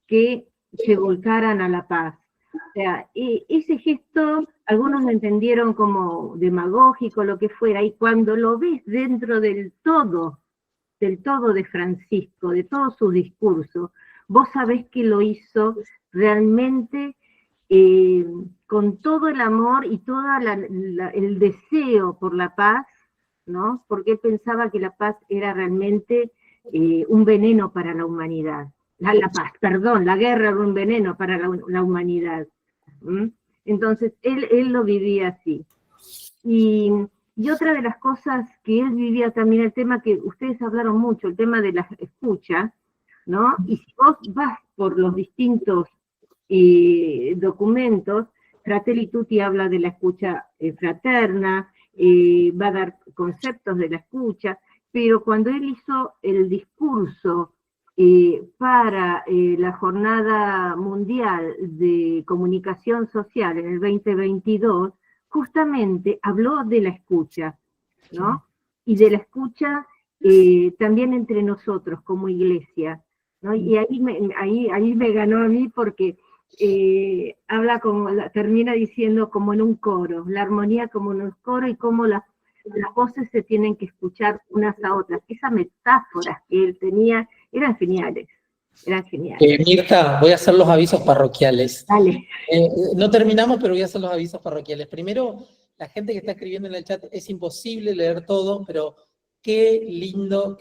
que se volcaran a la paz. O sea, ese gesto, algunos lo entendieron como demagógico, lo que fuera, y cuando lo ves dentro del todo de Francisco, de todo su discurso, vos sabés que lo hizo realmente con todo el amor y todo el deseo por la paz, ¿no? Porque él pensaba que la paz era realmente un veneno para la humanidad. La guerra era un veneno para la humanidad. Entonces, él lo vivía así. Y otra de las cosas que él vivía también, el tema que ustedes hablaron mucho, el tema de la escucha, ¿no? Y si vos vas por los distintos documentos, Fratelli Tutti habla de la escucha fraterna, va a dar conceptos de la escucha, pero cuando él hizo el discurso para la Jornada Mundial de Comunicación Social en el 2022, justamente habló de la escucha, ¿no? Y de la escucha también entre nosotros como iglesia, ¿no? Y ahí me ganó a mí porque habla termina diciendo como en un coro, la armonía como en un coro y cómo las voces se tienen que escuchar unas a otras. Esas metáforas que él tenía eran geniales. Mirta, voy a hacer los avisos parroquiales. Dale. No terminamos, pero voy a hacer los avisos parroquiales. Primero, la gente que está escribiendo en el chat, es imposible leer todo, pero qué lindo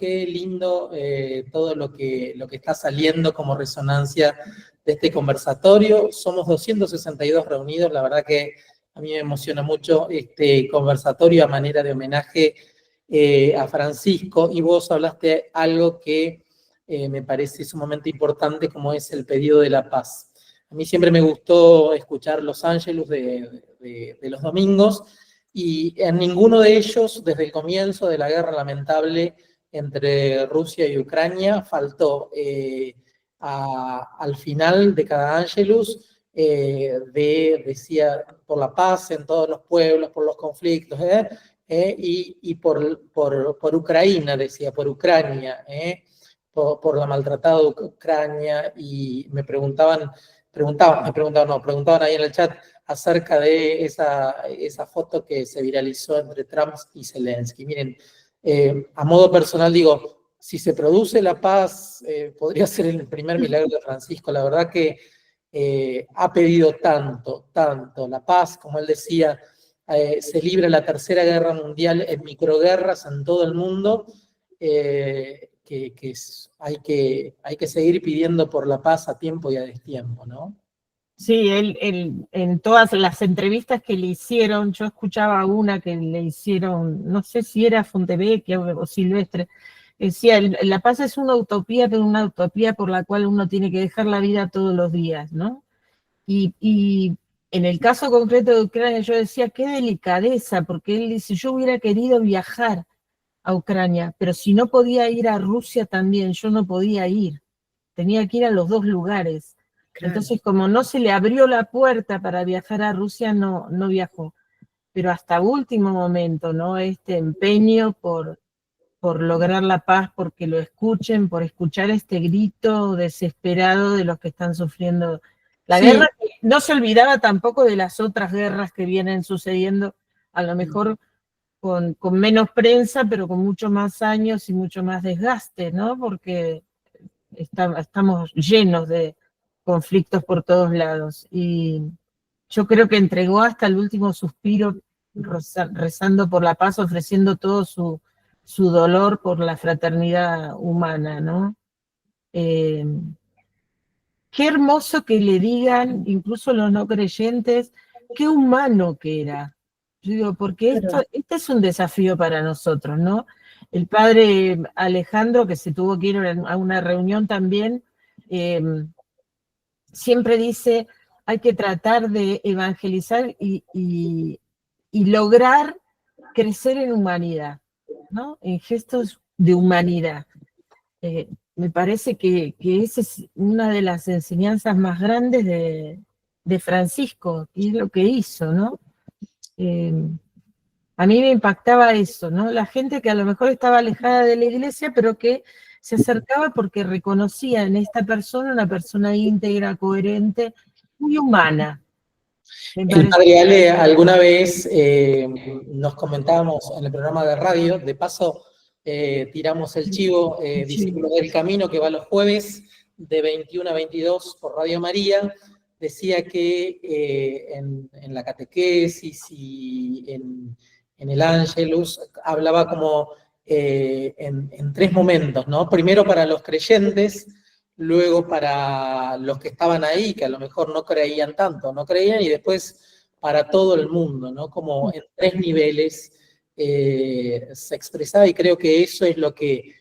todo lo que está saliendo como resonancia de este conversatorio. Somos 262 reunidos, la verdad que a mí me emociona mucho este conversatorio a manera de homenaje a Francisco, y vos hablaste algo que me parece sumamente importante, como es el pedido de la paz. A mí siempre me gustó escuchar los ángelus de los domingos, y en ninguno de ellos, desde el comienzo de la guerra lamentable entre Rusia y Ucrania, faltó al final de cada ángelus, decía, por la paz en todos los pueblos, por los conflictos, y por Ucrania, decía, por Ucrania, por la maltratada Ucrania, y preguntaban ahí en el chat acerca de esa foto que se viralizó entre Trump y Zelensky. Miren, a modo personal digo, si se produce la paz, podría ser el primer milagro de Francisco. La verdad que ha pedido tanto la paz, como él decía, se libra la Tercera Guerra Mundial en microguerras en todo el mundo, hay que seguir pidiendo por la paz a tiempo y a destiempo, ¿no? Sí, él en todas las entrevistas que le hicieron, yo escuchaba una que le hicieron, no sé si era Fontevecchia o Silvestre, decía, la paz es una utopía, pero una utopía por la cual uno tiene que dejar la vida todos los días, ¿no? Y en el caso concreto de Ucrania, yo decía, qué delicadeza, porque él dice, yo hubiera querido viajar a Ucrania, pero si no podía ir a Rusia también, yo no podía ir, tenía que ir a los dos lugares. Claro. Entonces, como no se le abrió la puerta para viajar a Rusia, no viajó. Pero hasta último momento, ¿no? Este empeño por lograr la paz, porque lo escuchen, por escuchar este grito desesperado de los que están sufriendo la guerra. No se olvidaba tampoco de las otras guerras que vienen sucediendo, a lo mejor con menos prensa, pero con mucho más años y mucho más desgaste, ¿no? Porque estamos llenos de conflictos por todos lados. Y yo creo que entregó hasta el último suspiro, rezando por la paz, ofreciendo todo su dolor por la fraternidad humana, ¿no? Qué hermoso que le digan, incluso los no creyentes, qué humano que era. Yo digo, porque este es un desafío para nosotros, ¿no? El padre Alejandro, que se tuvo que ir a una reunión también, siempre dice, hay que tratar de evangelizar y lograr crecer en humanidad, ¿no? En gestos de humanidad. Me parece que esa es una de las enseñanzas más grandes de Francisco, y es lo que hizo, ¿no? A mí me impactaba eso, ¿no? La gente que a lo mejor estaba alejada de la iglesia, pero que se acercaba porque reconocía en esta persona una persona íntegra, coherente, muy humana. El padre Ale, alguna vez nos comentábamos en el programa de radio, de paso tiramos el chivo, Discípulos del Camino, que va los jueves de 21 a 22 por Radio María. Decía que en la catequesis y en el Ángelus hablaba como en tres momentos, ¿no? Primero para los creyentes, luego para los que estaban ahí, que a lo mejor no creían tanto, no creían, y después para todo el mundo, ¿no? Como en tres niveles se expresaba, y creo que eso es lo que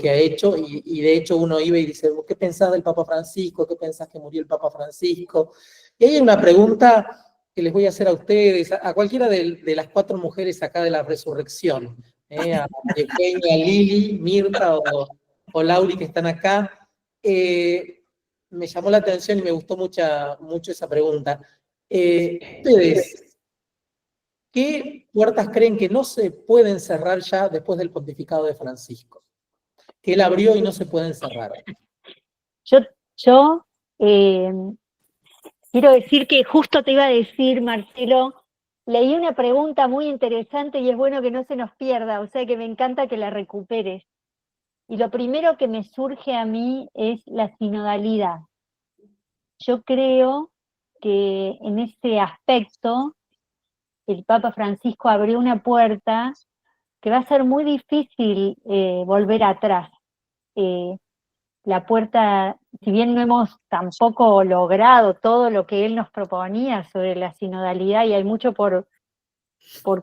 ha hecho, y de hecho uno iba y dice, ¿qué pensás del Papa Francisco? ¿Qué pensás que murió el Papa Francisco? Y hay una pregunta que les voy a hacer a ustedes, a cualquiera de las cuatro mujeres acá de la resurrección, a Eugenia, Lili, Mirta o Lauri, que están acá. Me llamó la atención y me gustó mucho esa pregunta. Ustedes, ¿qué puertas creen que no se pueden cerrar ya después del pontificado de Francisco? Que él abrió y no se pueden cerrar. Yo quiero decir que justo te iba a decir, Marcelo, leí una pregunta muy interesante y es bueno que no se nos pierda, o sea que me encanta que la recuperes. Y lo primero que me surge a mí es la sinodalidad. Yo creo que en ese aspecto el Papa Francisco abrió una puerta que va a ser muy difícil volver atrás. La puerta, si bien no hemos tampoco logrado todo lo que él nos proponía sobre la sinodalidad, y hay mucho por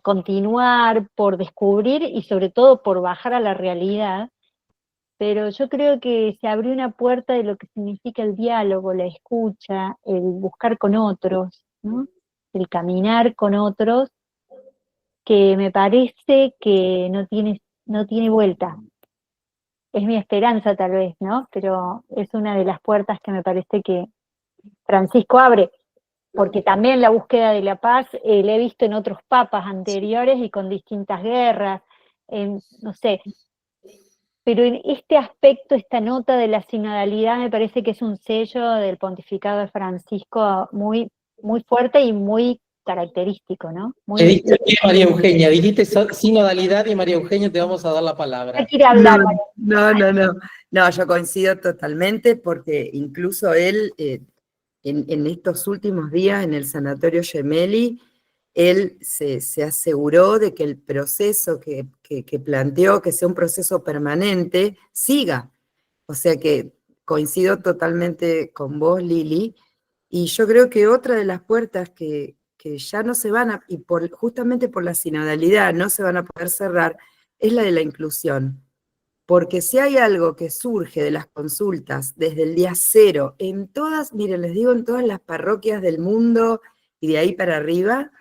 continuar, por descubrir y sobre todo por bajar a la realidad, pero yo creo que se abrió una puerta de lo que significa el diálogo, la escucha, el buscar con otros, ¿no? El caminar con otros, que me parece que no tiene vuelta. Es mi esperanza tal vez, ¿no? Pero es una de las puertas que me parece que Francisco abre, porque también la búsqueda de la paz la he visto en otros papas anteriores y con distintas guerras, no sé, pero en este aspecto, esta nota de la sinodalidad me parece que es un sello del pontificado de Francisco muy, muy fuerte y muy característico, ¿no? Te diste bien, María Eugenia, dijiste sinodalidad y María Eugenia te vamos a dar la palabra. quiere hablar. No, yo coincido totalmente porque incluso él, en estos últimos días en el Sanatorio Gemelli, él se aseguró de que el proceso que planteó, que sea un proceso permanente, siga. O sea que coincido totalmente con vos, Lili, y yo creo que otra de las puertas que ya no se van a, y justamente por la sinodalidad no se van a poder cerrar, es la de la inclusión. Porque si hay algo que surge de las consultas desde el día cero, en todas, miren, les digo, en todas las parroquias del mundo y de ahí para arriba,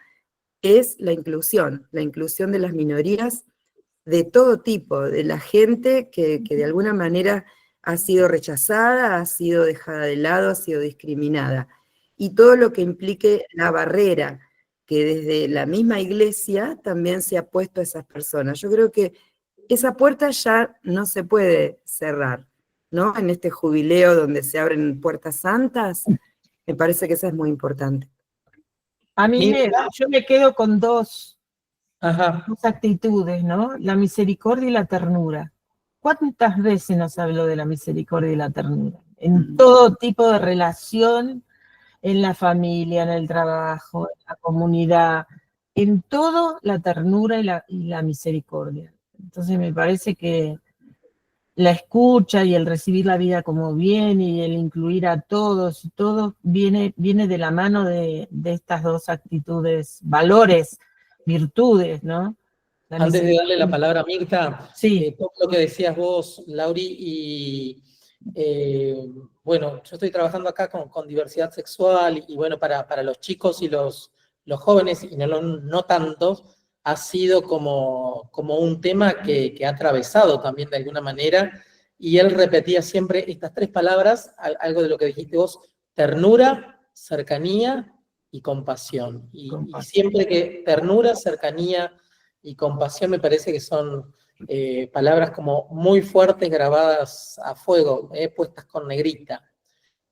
es la inclusión de las minorías de todo tipo, de la gente que de alguna manera ha sido rechazada, ha sido dejada de lado, ha sido discriminada. Y todo lo que implique la barrera que desde la misma iglesia también se ha puesto a esas personas. Yo creo que esa puerta ya no se puede cerrar, ¿no? En este jubileo donde se abren puertas santas, me parece que eso es muy importante. A mí yo me quedo con dos actitudes, ¿no? La misericordia y la ternura. ¿Cuántas veces nos habló de la misericordia y la ternura? En todo tipo de relación, en la familia, en el trabajo, en la comunidad, en todo la ternura y la misericordia. Entonces me parece que la escucha y el recibir la vida como bien y el incluir a todos, y todo viene de la mano de estas dos actitudes, valores, virtudes, ¿no? Antes de darle la palabra a Mirta, sí. Todo lo que decías vos, Lauri, y bueno, yo estoy trabajando acá con diversidad sexual, y bueno, para los chicos y los jóvenes, y no tantos, ha sido como un tema que ha atravesado también de alguna manera, y él repetía siempre estas tres palabras, algo de lo que dijiste vos: ternura, cercanía y compasión. Y siempre que ternura, cercanía y compasión me parece que son palabras como muy fuertes, grabadas a fuego, puestas con negrita.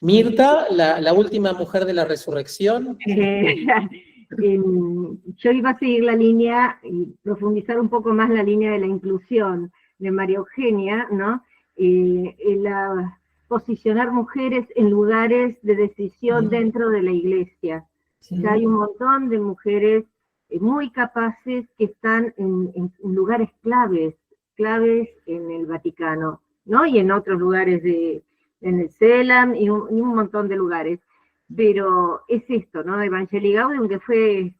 Mirta, la última mujer de la resurrección. Yo iba a seguir la línea y profundizar un poco más la línea de la inclusión de María Eugenia, ¿no? Posicionar mujeres en lugares de decisión dentro de la iglesia. Sí. Ya hay un montón de mujeres muy capaces que están en lugares claves en el Vaticano, ¿no? Y en otros lugares en el CELAM y un montón de lugares. Pero es esto, ¿no? Evangelii Gaudium, que fue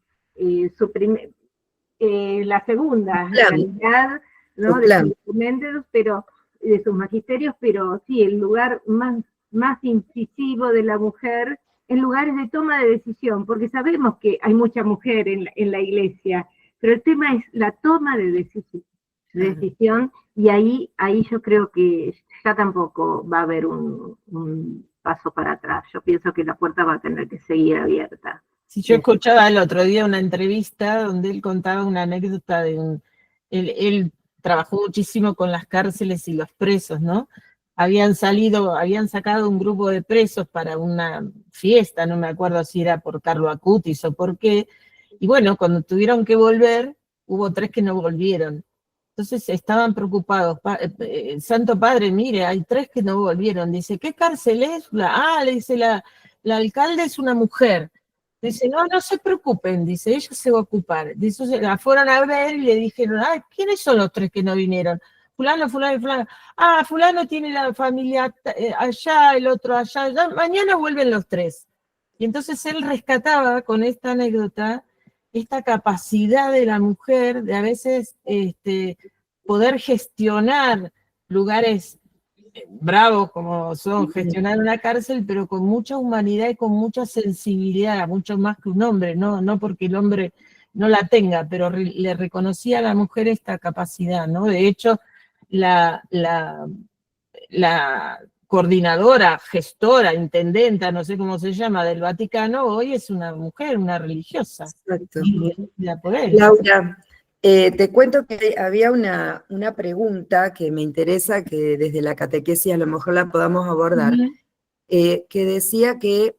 la segunda realidad, ¿no? De sus documentos, pero de sus magisterios, pero sí, el lugar más incisivo de la mujer en lugares de toma de decisión, porque sabemos que hay mucha mujer en la iglesia, pero el tema es la toma de decisión, y ahí yo creo que ya tampoco va a haber un paso para atrás. Yo pienso que la puerta va a tener que seguir abierta. Sí, yo escuchaba el otro día una entrevista donde él contaba una anécdota de él trabajó muchísimo con las cárceles y los presos, ¿no? Habían sacado un grupo de presos para una fiesta, no me acuerdo si era por Carlo Acutis o por qué, y bueno, cuando tuvieron que volver, hubo 3 que no volvieron. Entonces estaban preocupados. Santo Padre, mire, hay 3 que no volvieron. Dice, ¿qué cárcel es? Le dice, la alcalde es una mujer. Dice, no, no se preocupen, dice, ella se va a ocupar. Dice, la fueron a ver y le dijeron, ah, ¿quiénes son los 3 que no vinieron? Fulano, fulano y fulano. Ah, fulano tiene la familia allá, el otro allá, mañana vuelven los 3. Y entonces él rescataba con esta anécdota esta capacidad de la mujer de a veces poder gestionar lugares bravos como son gestionar una cárcel, pero con mucha humanidad y con mucha sensibilidad, mucho más que un hombre, no porque el hombre no la tenga, pero le reconocía a la mujer esta capacidad, ¿no? De hecho, la coordinadora, gestora, intendenta, no sé cómo se llama, del Vaticano, hoy es una mujer, una religiosa. Exacto. Por él. Laura, te cuento que había una pregunta que me interesa, que desde la catequesis a lo mejor la podamos abordar, que decía que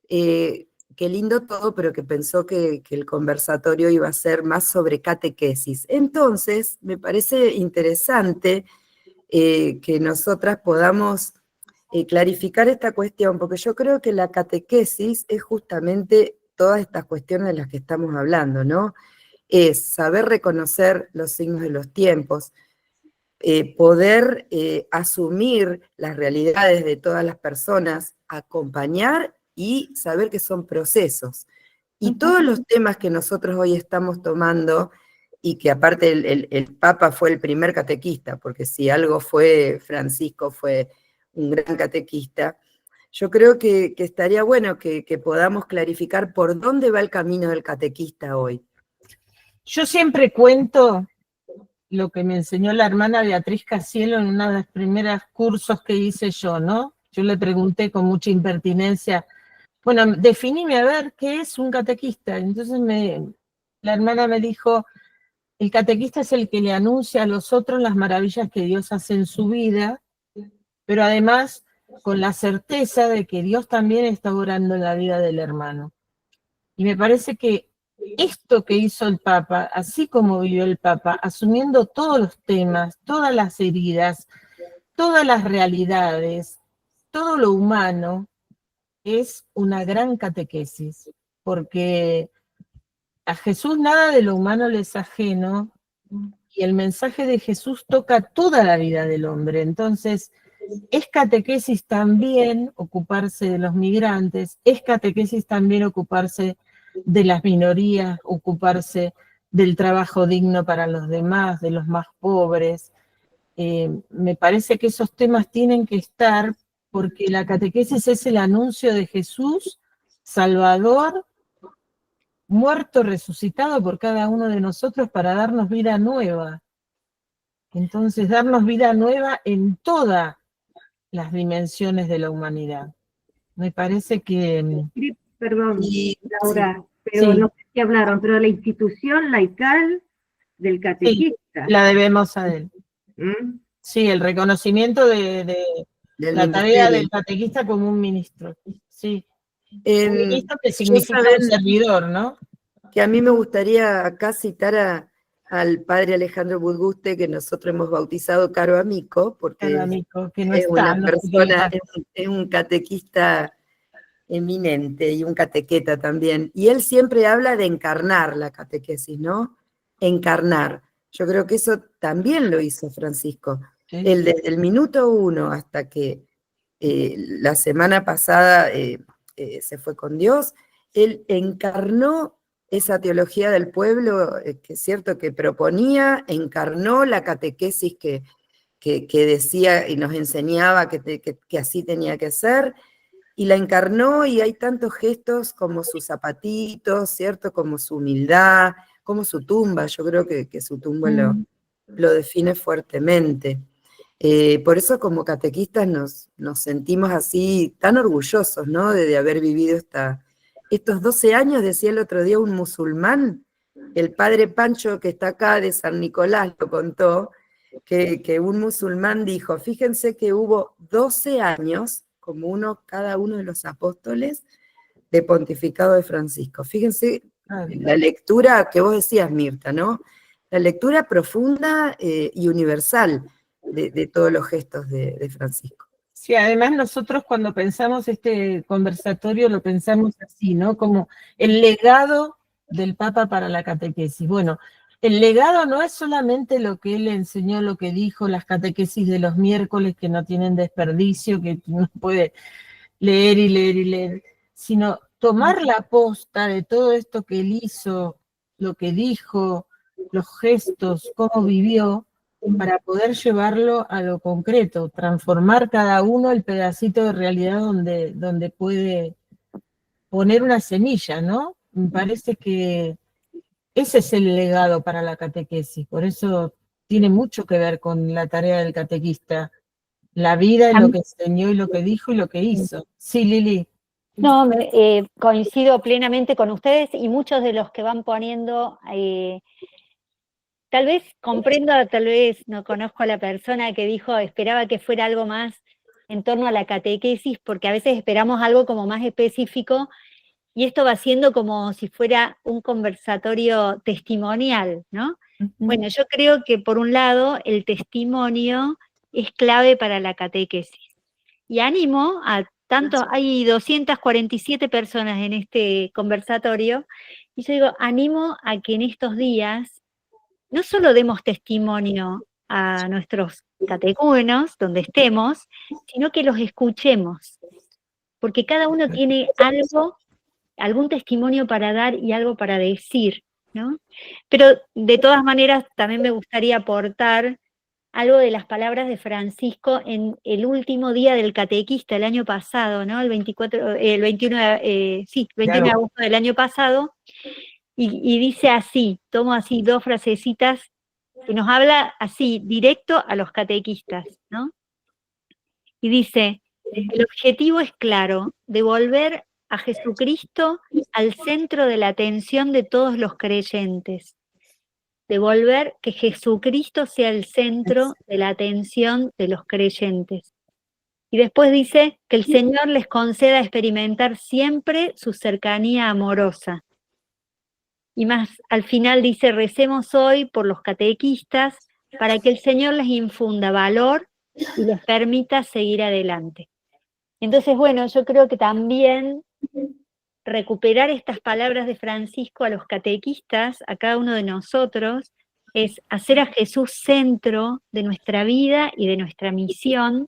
qué lindo todo, pero que pensó que el conversatorio iba a ser más sobre catequesis. Entonces, me parece interesante que nosotras podamos clarificar esta cuestión, porque yo creo que la catequesis es justamente todas estas cuestiones de las que estamos hablando, ¿no? Es saber reconocer los signos de los tiempos, poder asumir las realidades de todas las personas, acompañar y saber que son procesos. Y todos los temas que nosotros hoy estamos tomando, y que aparte el Papa fue el primer catequista, porque si algo fue Francisco, fue un gran catequista, yo creo que estaría bueno que podamos clarificar por dónde va el camino del catequista hoy. Yo siempre cuento lo que me enseñó la hermana Beatriz Casielo en uno de los primeros cursos que hice yo, ¿no? Yo le pregunté con mucha impertinencia, bueno, definime a ver qué es un catequista. Entonces la hermana me dijo, el catequista es el que le anuncia a los otros las maravillas que Dios hace en su vida, pero además con la certeza de que Dios también está obrando en la vida del hermano. Y me parece que esto que hizo el Papa, así como vivió el Papa, asumiendo todos los temas, todas las heridas, todas las realidades, todo lo humano, es una gran catequesis, porque a Jesús nada de lo humano le es ajeno, y el mensaje de Jesús toca toda la vida del hombre. Entonces, es catequesis también ocuparse de los migrantes, es catequesis también ocuparse de las minorías, ocuparse del trabajo digno para los demás, de los más pobres. Me parece que esos temas tienen que estar porque la catequesis es el anuncio de Jesús, Salvador, muerto, resucitado por cada uno de nosotros para darnos vida nueva. Entonces, darnos vida nueva en todas las dimensiones de la humanidad. Me parece que... Perdón, Y, Laura, pero sí. no sé si hablaron, pero la institución laical del catequista. La debemos a él. ¿Mm? Sí, el reconocimiento de del la tarea ministerio. del catequista como un ministro. Sí. Un En, ministro que yo significa saben un servidor, ¿no? que a mí me gustaría acá citar al padre Alejandro Budguste, que nosotros hemos bautizado Caro Amico, porque Cada amigo que no es está, una no sé qué le persona, pasa. es un catequista eminente y un catequeta también. Y él siempre habla de encarnar la catequesis, ¿no? Encarnar. Yo creo que eso también lo hizo Francisco. Sí. Él desde el minuto 1 hasta que la semana pasada se fue con Dios, él encarnó esa teología del pueblo, que es cierto que proponía, encarnó la catequesis que decía y nos enseñaba que así tenía que ser, y la encarnó, y hay tantos gestos como sus zapatitos, ¿cierto? Como su humildad, como su tumba. Yo creo que su tumba lo define fuertemente. Por eso como catequistas nos sentimos así tan orgullosos, ¿no? De haber vivido estos 12 años, decía el otro día un musulmán, el padre Pancho que está acá de San Nicolás lo contó, que un musulmán dijo, fíjense que hubo 12 años, como cada uno de los apóstoles, de pontificado de Francisco. Fíjense la lectura que vos decías, Mirta, ¿no? La lectura profunda y universal de todos los gestos de Francisco. Sí, además nosotros cuando pensamos este conversatorio lo pensamos así, ¿no? Como el legado del Papa para la catequesis. Bueno, el legado no es solamente lo que él enseñó, lo que dijo, las catequesis de los miércoles que no tienen desperdicio, que uno puede leer y leer y leer, sino tomar la posta de todo esto que él hizo, lo que dijo, los gestos, cómo vivió, para poder llevarlo a lo concreto, transformar cada uno el pedacito de realidad donde puede poner una semilla, ¿no? Me parece que ese es el legado para la catequesis, por eso tiene mucho que ver con la tarea del catequista, la vida, lo que enseñó y lo que dijo y lo que hizo. Sí, Lili. No, coincido plenamente con ustedes y muchos de los que van poniendo, tal vez comprendo, tal vez no conozco a la persona que dijo, esperaba que fuera algo más en torno a la catequesis, porque a veces esperamos algo como más específico, y esto va siendo como si fuera un conversatorio testimonial, ¿no? Bueno, yo creo que por un lado el testimonio es clave para la catequesis. Y animo a hay 247 personas en este conversatorio, y yo digo, animo a que en estos días no solo demos testimonio a nuestros catecúmenos, donde estemos, sino que los escuchemos, porque cada uno tiene algún testimonio para dar y algo para decir, ¿no? Pero de todas maneras también me gustaría aportar algo de las palabras de Francisco en el último día del catequista el año pasado, ¿no? El 21 de agosto del año pasado, y dice así, tomo así dos frasecitas que nos habla así, directo a los catequistas, ¿no? Y dice, el objetivo es claro, devolver a Jesucristo al centro de la atención de todos los creyentes. Devolver que Jesucristo sea el centro de la atención de los creyentes. Y después dice que el Señor les conceda experimentar siempre su cercanía amorosa. Y más al final dice, recemos hoy por los catequistas para que el Señor les infunda valor y les permita seguir adelante. Entonces, bueno, yo creo que también recuperar estas palabras de Francisco a los catequistas, a cada uno de nosotros, es hacer a Jesús centro de nuestra vida y de nuestra misión,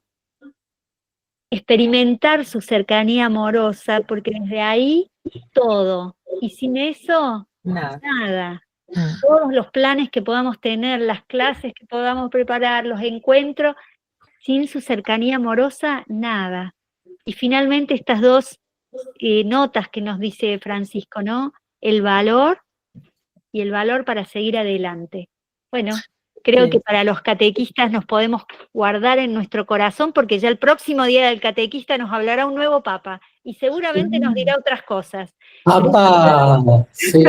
experimentar su cercanía amorosa, porque desde ahí todo, y sin eso, nada. Todos los planes que podamos tener, las clases que podamos preparar, los encuentros, sin su cercanía amorosa, nada. Y finalmente estas dos notas que nos dice Francisco, ¿no? El valor y el valor para seguir adelante. Bueno, creo que para los catequistas nos podemos guardar en nuestro corazón, porque ya el próximo día del catequista nos hablará un nuevo papa, y seguramente nos dirá otras cosas. ¡Papá! Sí.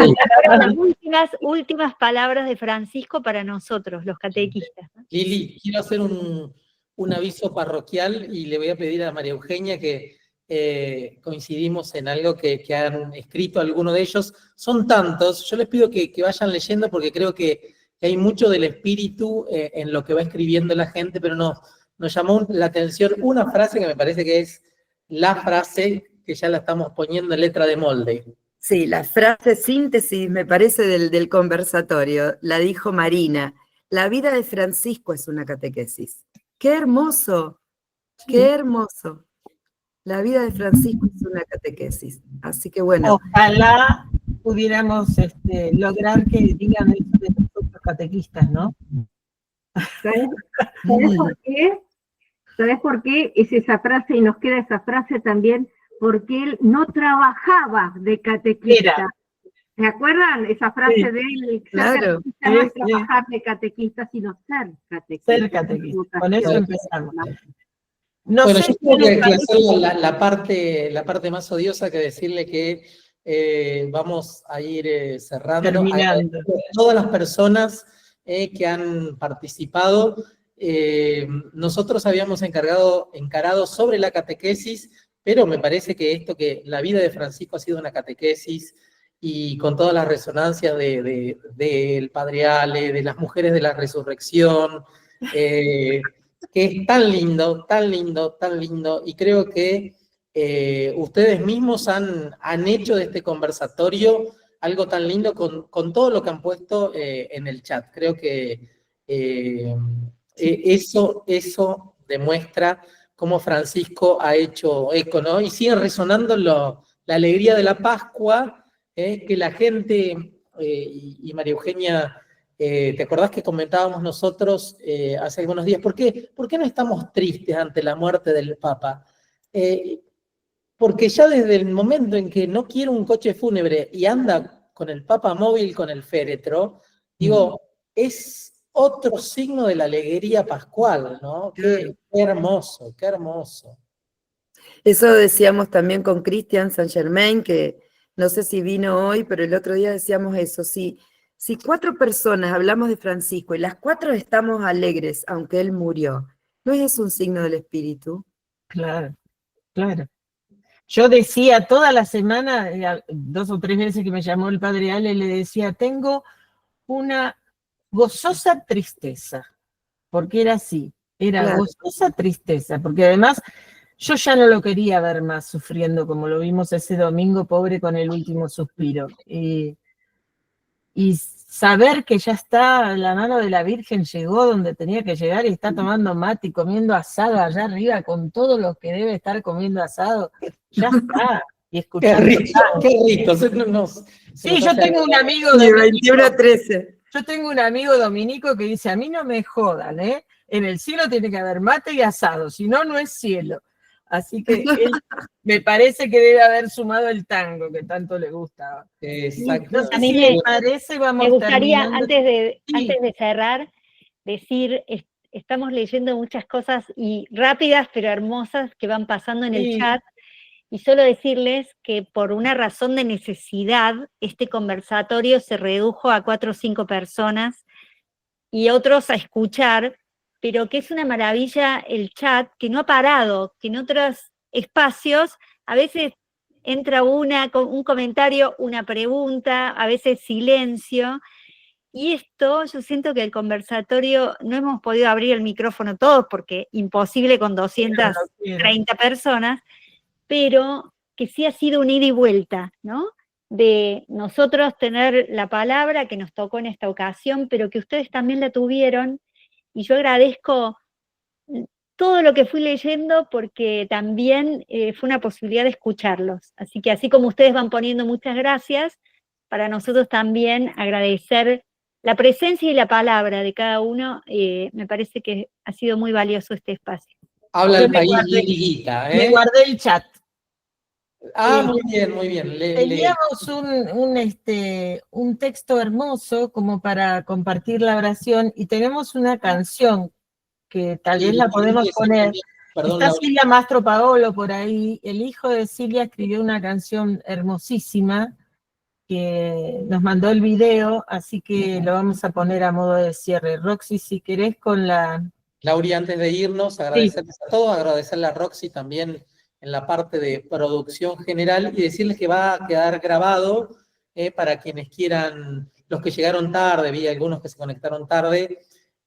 Las últimas palabras de Francisco para nosotros, los catequistas. Lili, quiero hacer un aviso parroquial y le voy a pedir a María Eugenia que coincidimos en algo que han escrito algunos de ellos. Son tantos, yo les pido que vayan leyendo porque creo que hay mucho del espíritu en lo que va escribiendo la gente, pero nos llamó la atención una frase que me parece que es la frase que ya la estamos poniendo en letra de molde. Sí, la frase síntesis, me parece, del conversatorio, la dijo Marina. La vida de Francisco es una catequesis. ¡Qué hermoso! ¡Qué hermoso! La vida de Francisco es una catequesis. Así que bueno. Ojalá pudiéramos lograr que digan eso de nosotros catequistas, ¿no? ¿Sabes por qué? ¿Sabes por qué es esa frase y nos queda esa frase también? Porque él no trabajaba de catequista. ¿Se acuerdan esa frase de él? Claro. No es trabajar de catequista, sino ser catequista. Ser catequista. Con eso empezamos. No bueno, sé, yo creo que hacer la parte más odiosa que decirle que vamos a ir cerrando. Terminando. A todas las personas que han participado. Nosotros habíamos encarado sobre la catequesis, pero me parece que la vida de Francisco ha sido una catequesis, y con todas las resonancias del Padre Ale, de las mujeres de la resurrección, que es tan lindo, tan lindo, tan lindo, y creo que ustedes mismos han hecho de este conversatorio algo tan lindo con todo lo que han puesto en el chat. Creo que eso demuestra cómo Francisco ha hecho eco, ¿no? Y sigue resonando la alegría de la Pascua, que la gente, y María Eugenia, ¿te acordás que comentábamos nosotros hace algunos días? ¿Por qué no estamos tristes ante la muerte del Papa? Porque ya desde el momento en que no quiere un coche fúnebre y anda con el Papa móvil, con el féretro, digo, es otro signo de la alegría pascual, ¿no? Qué hermoso, qué hermoso. Eso decíamos también con Cristian Saint Germain, que no sé si vino hoy, pero el otro día decíamos eso, si 4 personas hablamos de Francisco y las 4 estamos alegres, aunque él murió, ¿no es eso un signo del espíritu? Claro, claro. Yo decía toda la semana, 2 o 3 veces que me llamó el padre Ale, le decía, tengo una gozosa tristeza, porque era así, era Claro. gozosa tristeza, porque además yo ya no lo quería ver más sufriendo como lo vimos ese domingo, pobre, con el último suspiro. Y saber que ya está, la mano de la Virgen llegó donde tenía que llegar y está tomando mate y comiendo asado allá arriba con todos los que debe estar comiendo asado, ya está. Y escuchando. Qué rico. Sí, yo tengo un amigo de dominico. 21-13. Yo tengo un amigo dominico que dice, a mí no me jodan, ¿eh? En el cielo tiene que haber mate y asado, si no, no es cielo. Así que él me parece que debe haber sumado el tango que tanto le gustaba. Exacto. No sé A mí si les parece, vamos me gustaría, terminando. antes de cerrar, decir, estamos leyendo muchas cosas y rápidas pero hermosas que van pasando en el chat, y solo decirles que por una razón de necesidad, este conversatorio se redujo a 4 o 5 personas y otros a escuchar, pero que es una maravilla el chat, que no ha parado, que en otros espacios a veces entra un comentario, una pregunta, a veces silencio, y esto yo siento que el conversatorio, no hemos podido abrir el micrófono todos, porque imposible con 230 personas, pero que sí ha sido un ida y vuelta, ¿no? De nosotros tener la palabra que nos tocó en esta ocasión, pero que ustedes también la tuvieron, y yo agradezco todo lo que fui leyendo porque también fue una posibilidad de escucharlos. Así que así como ustedes van poniendo muchas gracias, para nosotros también agradecer la presencia y la palabra de cada uno, me parece que ha sido muy valioso este espacio. Habla Yo el me país guardé- Liguita, ¿eh? Me guardé el chat. Muy bien, muy bien. Teníamos un texto hermoso como para compartir la oración y tenemos una canción que tal vez la podemos poner. Perdón, Está Silvia Mastro Paolo por ahí. El hijo de Silvia escribió una canción hermosísima que nos mandó el video, así que lo vamos a poner a modo de cierre. Roxy, si querés con la... Lauri, antes de irnos, agradecerles a todos, agradecerle a Roxy también en la parte de producción general y decirles que va a quedar grabado para quienes quieran, los que llegaron tarde, vi algunos que se conectaron tarde,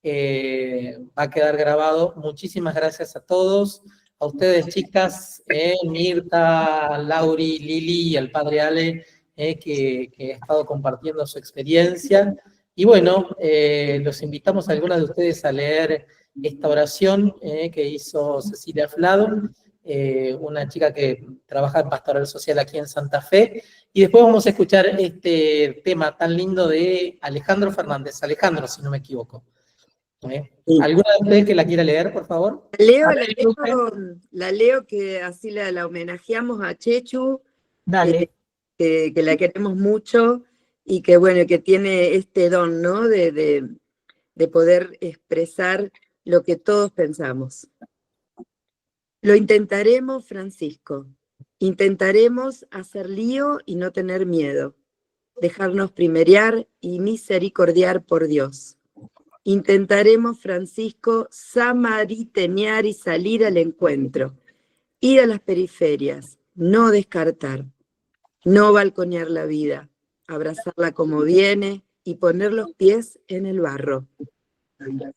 va a quedar grabado. Muchísimas gracias a todos, a ustedes chicas, Mirta, Lauri, Lili y al padre Ale, que ha estado compartiendo su experiencia. Y bueno, los invitamos a algunos de ustedes a leer esta oración que hizo Cecilia Flado, una chica que trabaja en Pastoral Social aquí en Santa Fe, y después vamos a escuchar este tema tan lindo de Alejandro Fernández, Alejandro, si no me equivoco. ¿Alguna de ustedes que la quiera leer, por favor? La leo que así la homenajeamos a Chechu. Dale. Que la queremos mucho y que bueno, que tiene este don, ¿no? De poder expresar lo que todos pensamos. Lo intentaremos, Francisco. Intentaremos hacer lío y no tener miedo. Dejarnos primerear y misericordiar por Dios. Intentaremos, Francisco, samaritenear y salir al encuentro. Ir a las periferias, no descartar. No balconear la vida, abrazarla como viene y poner los pies en el barro.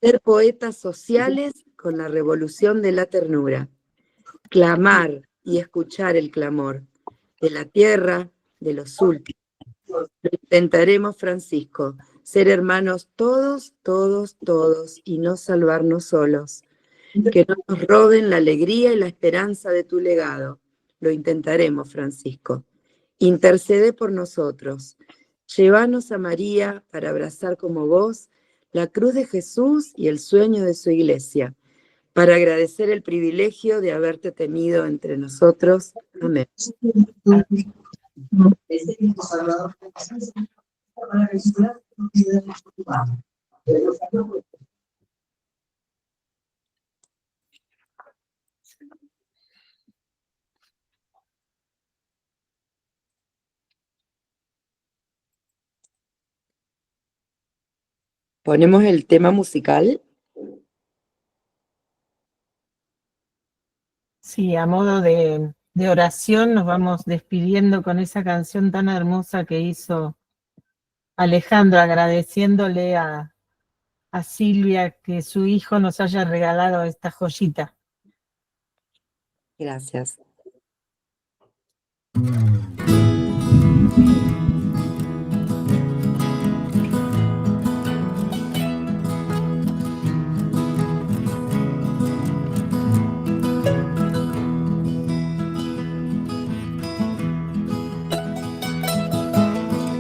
Ser poetas sociales con la revolución de la ternura, clamar y escuchar el clamor de la tierra, de los últimos. Lo intentaremos, Francisco, ser hermanos todos, todos, todos, y no salvarnos solos. Que no nos roben la alegría y la esperanza de tu legado. Lo intentaremos, Francisco. Intercede por nosotros. Llévanos a María para abrazar como vos la cruz de Jesús y el sueño de su iglesia, para agradecer el privilegio de haberte tenido entre nosotros. Amén. Ponemos el tema musical. Sí, a modo de oración nos vamos despidiendo con esa canción tan hermosa que hizo Alejandro, agradeciéndole a Silvia que su hijo nos haya regalado esta joyita. Gracias.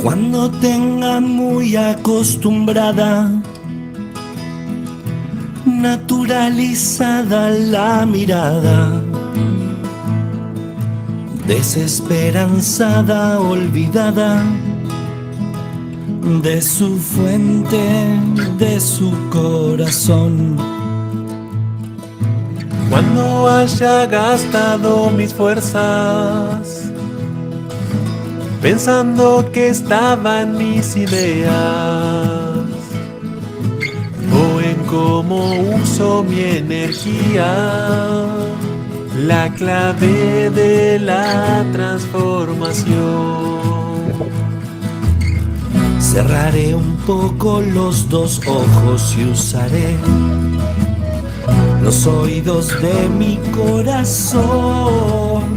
Cuando tenga muy acostumbrada, naturalizada la mirada, desesperanzada, olvidada de su fuente, de su corazón. Cuando haya gastado mis fuerzas pensando que estaban mis ideas o en cómo uso mi energía, la clave de la transformación. Cerraré un poco los dos ojos y usaré los oídos de mi corazón.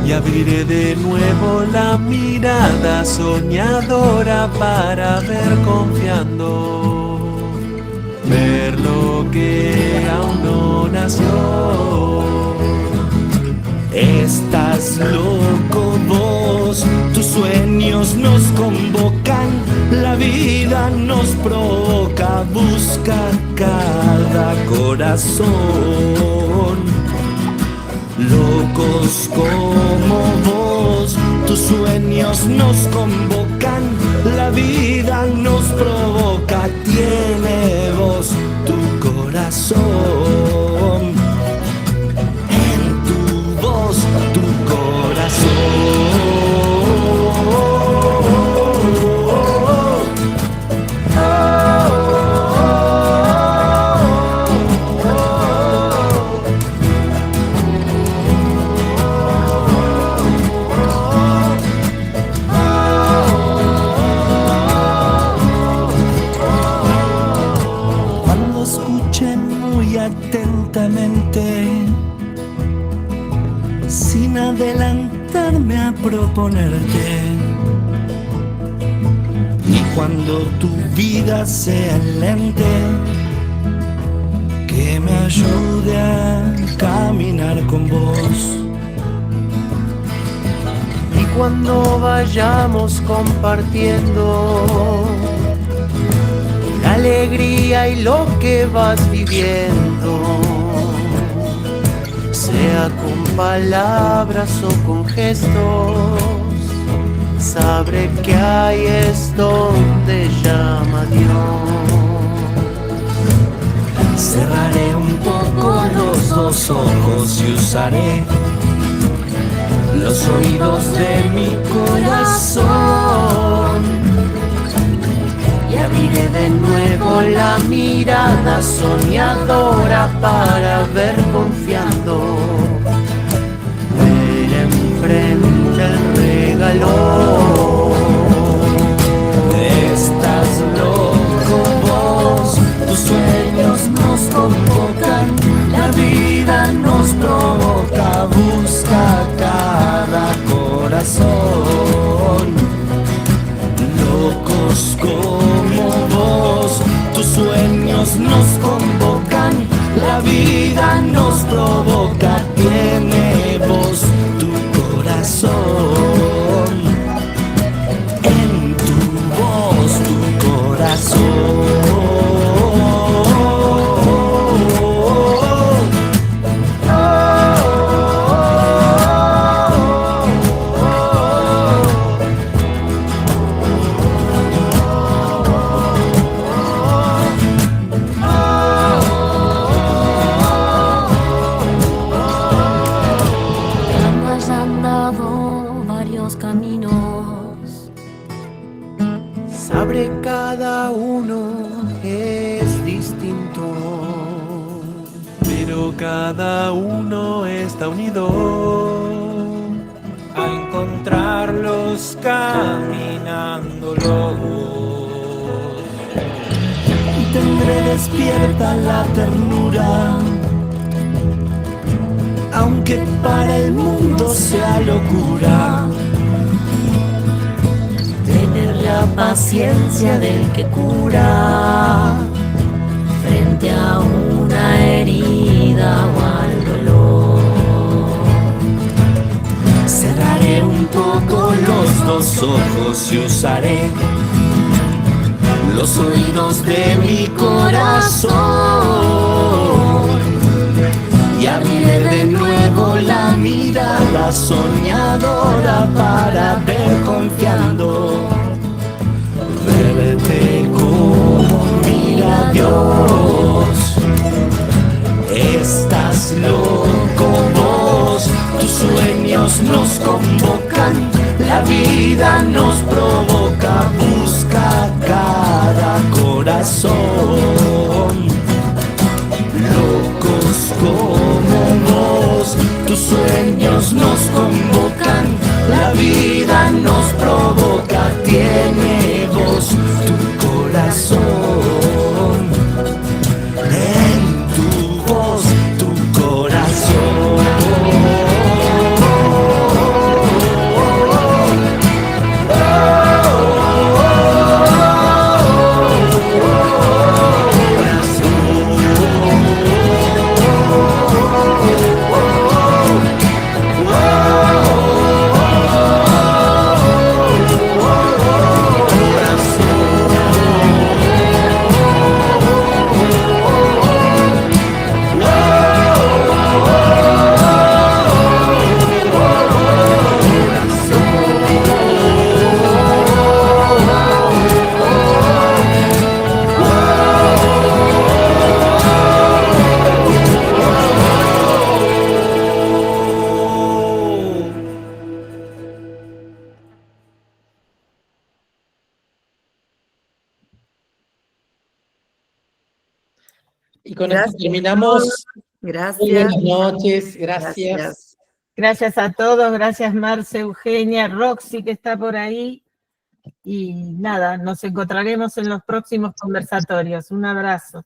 Y abriré de nuevo la mirada soñadora para ver confiando, ver lo que aún no nació. Estás loco vos, tus sueños nos convocan, la vida nos provoca, busca cada corazón. Locos como vos, tus sueños nos convocan, la vida nos provoca, tiene voz tu corazón, en tu voz tu corazón. Sin adelantarme a proponerte, y cuando tu vida sea lente, que me ayude a caminar con vos. Y cuando vayamos compartiendo la alegría y lo que vas viviendo, sea con palabras o con gestos, sabré que ahí es donde llama Dios. Cerraré un poco los dos ojos y usaré los oídos de mi corazón. Y abriré de nuevo la mirada soñadora para ver confiando, ver enfrente el regalo. Estás loco vos, tus sueños nos convocan, la vida nos provoca, busca cada corazón. Locos como vos, tus sueños nos convocan, la vida nos provoca, tiene voz tu corazón, en tu voz tu corazón. Cada uno es distinto, pero cada uno está unido a encontrarlos caminando lobos. Y tendré despierta la ternura, aunque para el mundo sea locura. La paciencia del que cura frente a una herida o al dolor. Cerraré un poco los dos ojos y usaré los oídos de mi corazón y abriré de nuevo la mirada soñadora para ver confiando. Verte como mira Dios, estás loco vos, tus sueños nos convocan, la vida nos provoca, busca cada corazón. Locos como vos, tus sueños nos convocan, la vida nos provoca, tiene voz tu corazón, en tu voz tu corazón. Y con esto terminamos. Gracias. Muy buenas noches, gracias. Gracias a todos, gracias Marce, Eugenia, Roxy que está por ahí. Y nada, nos encontraremos en los próximos conversatorios. Un abrazo.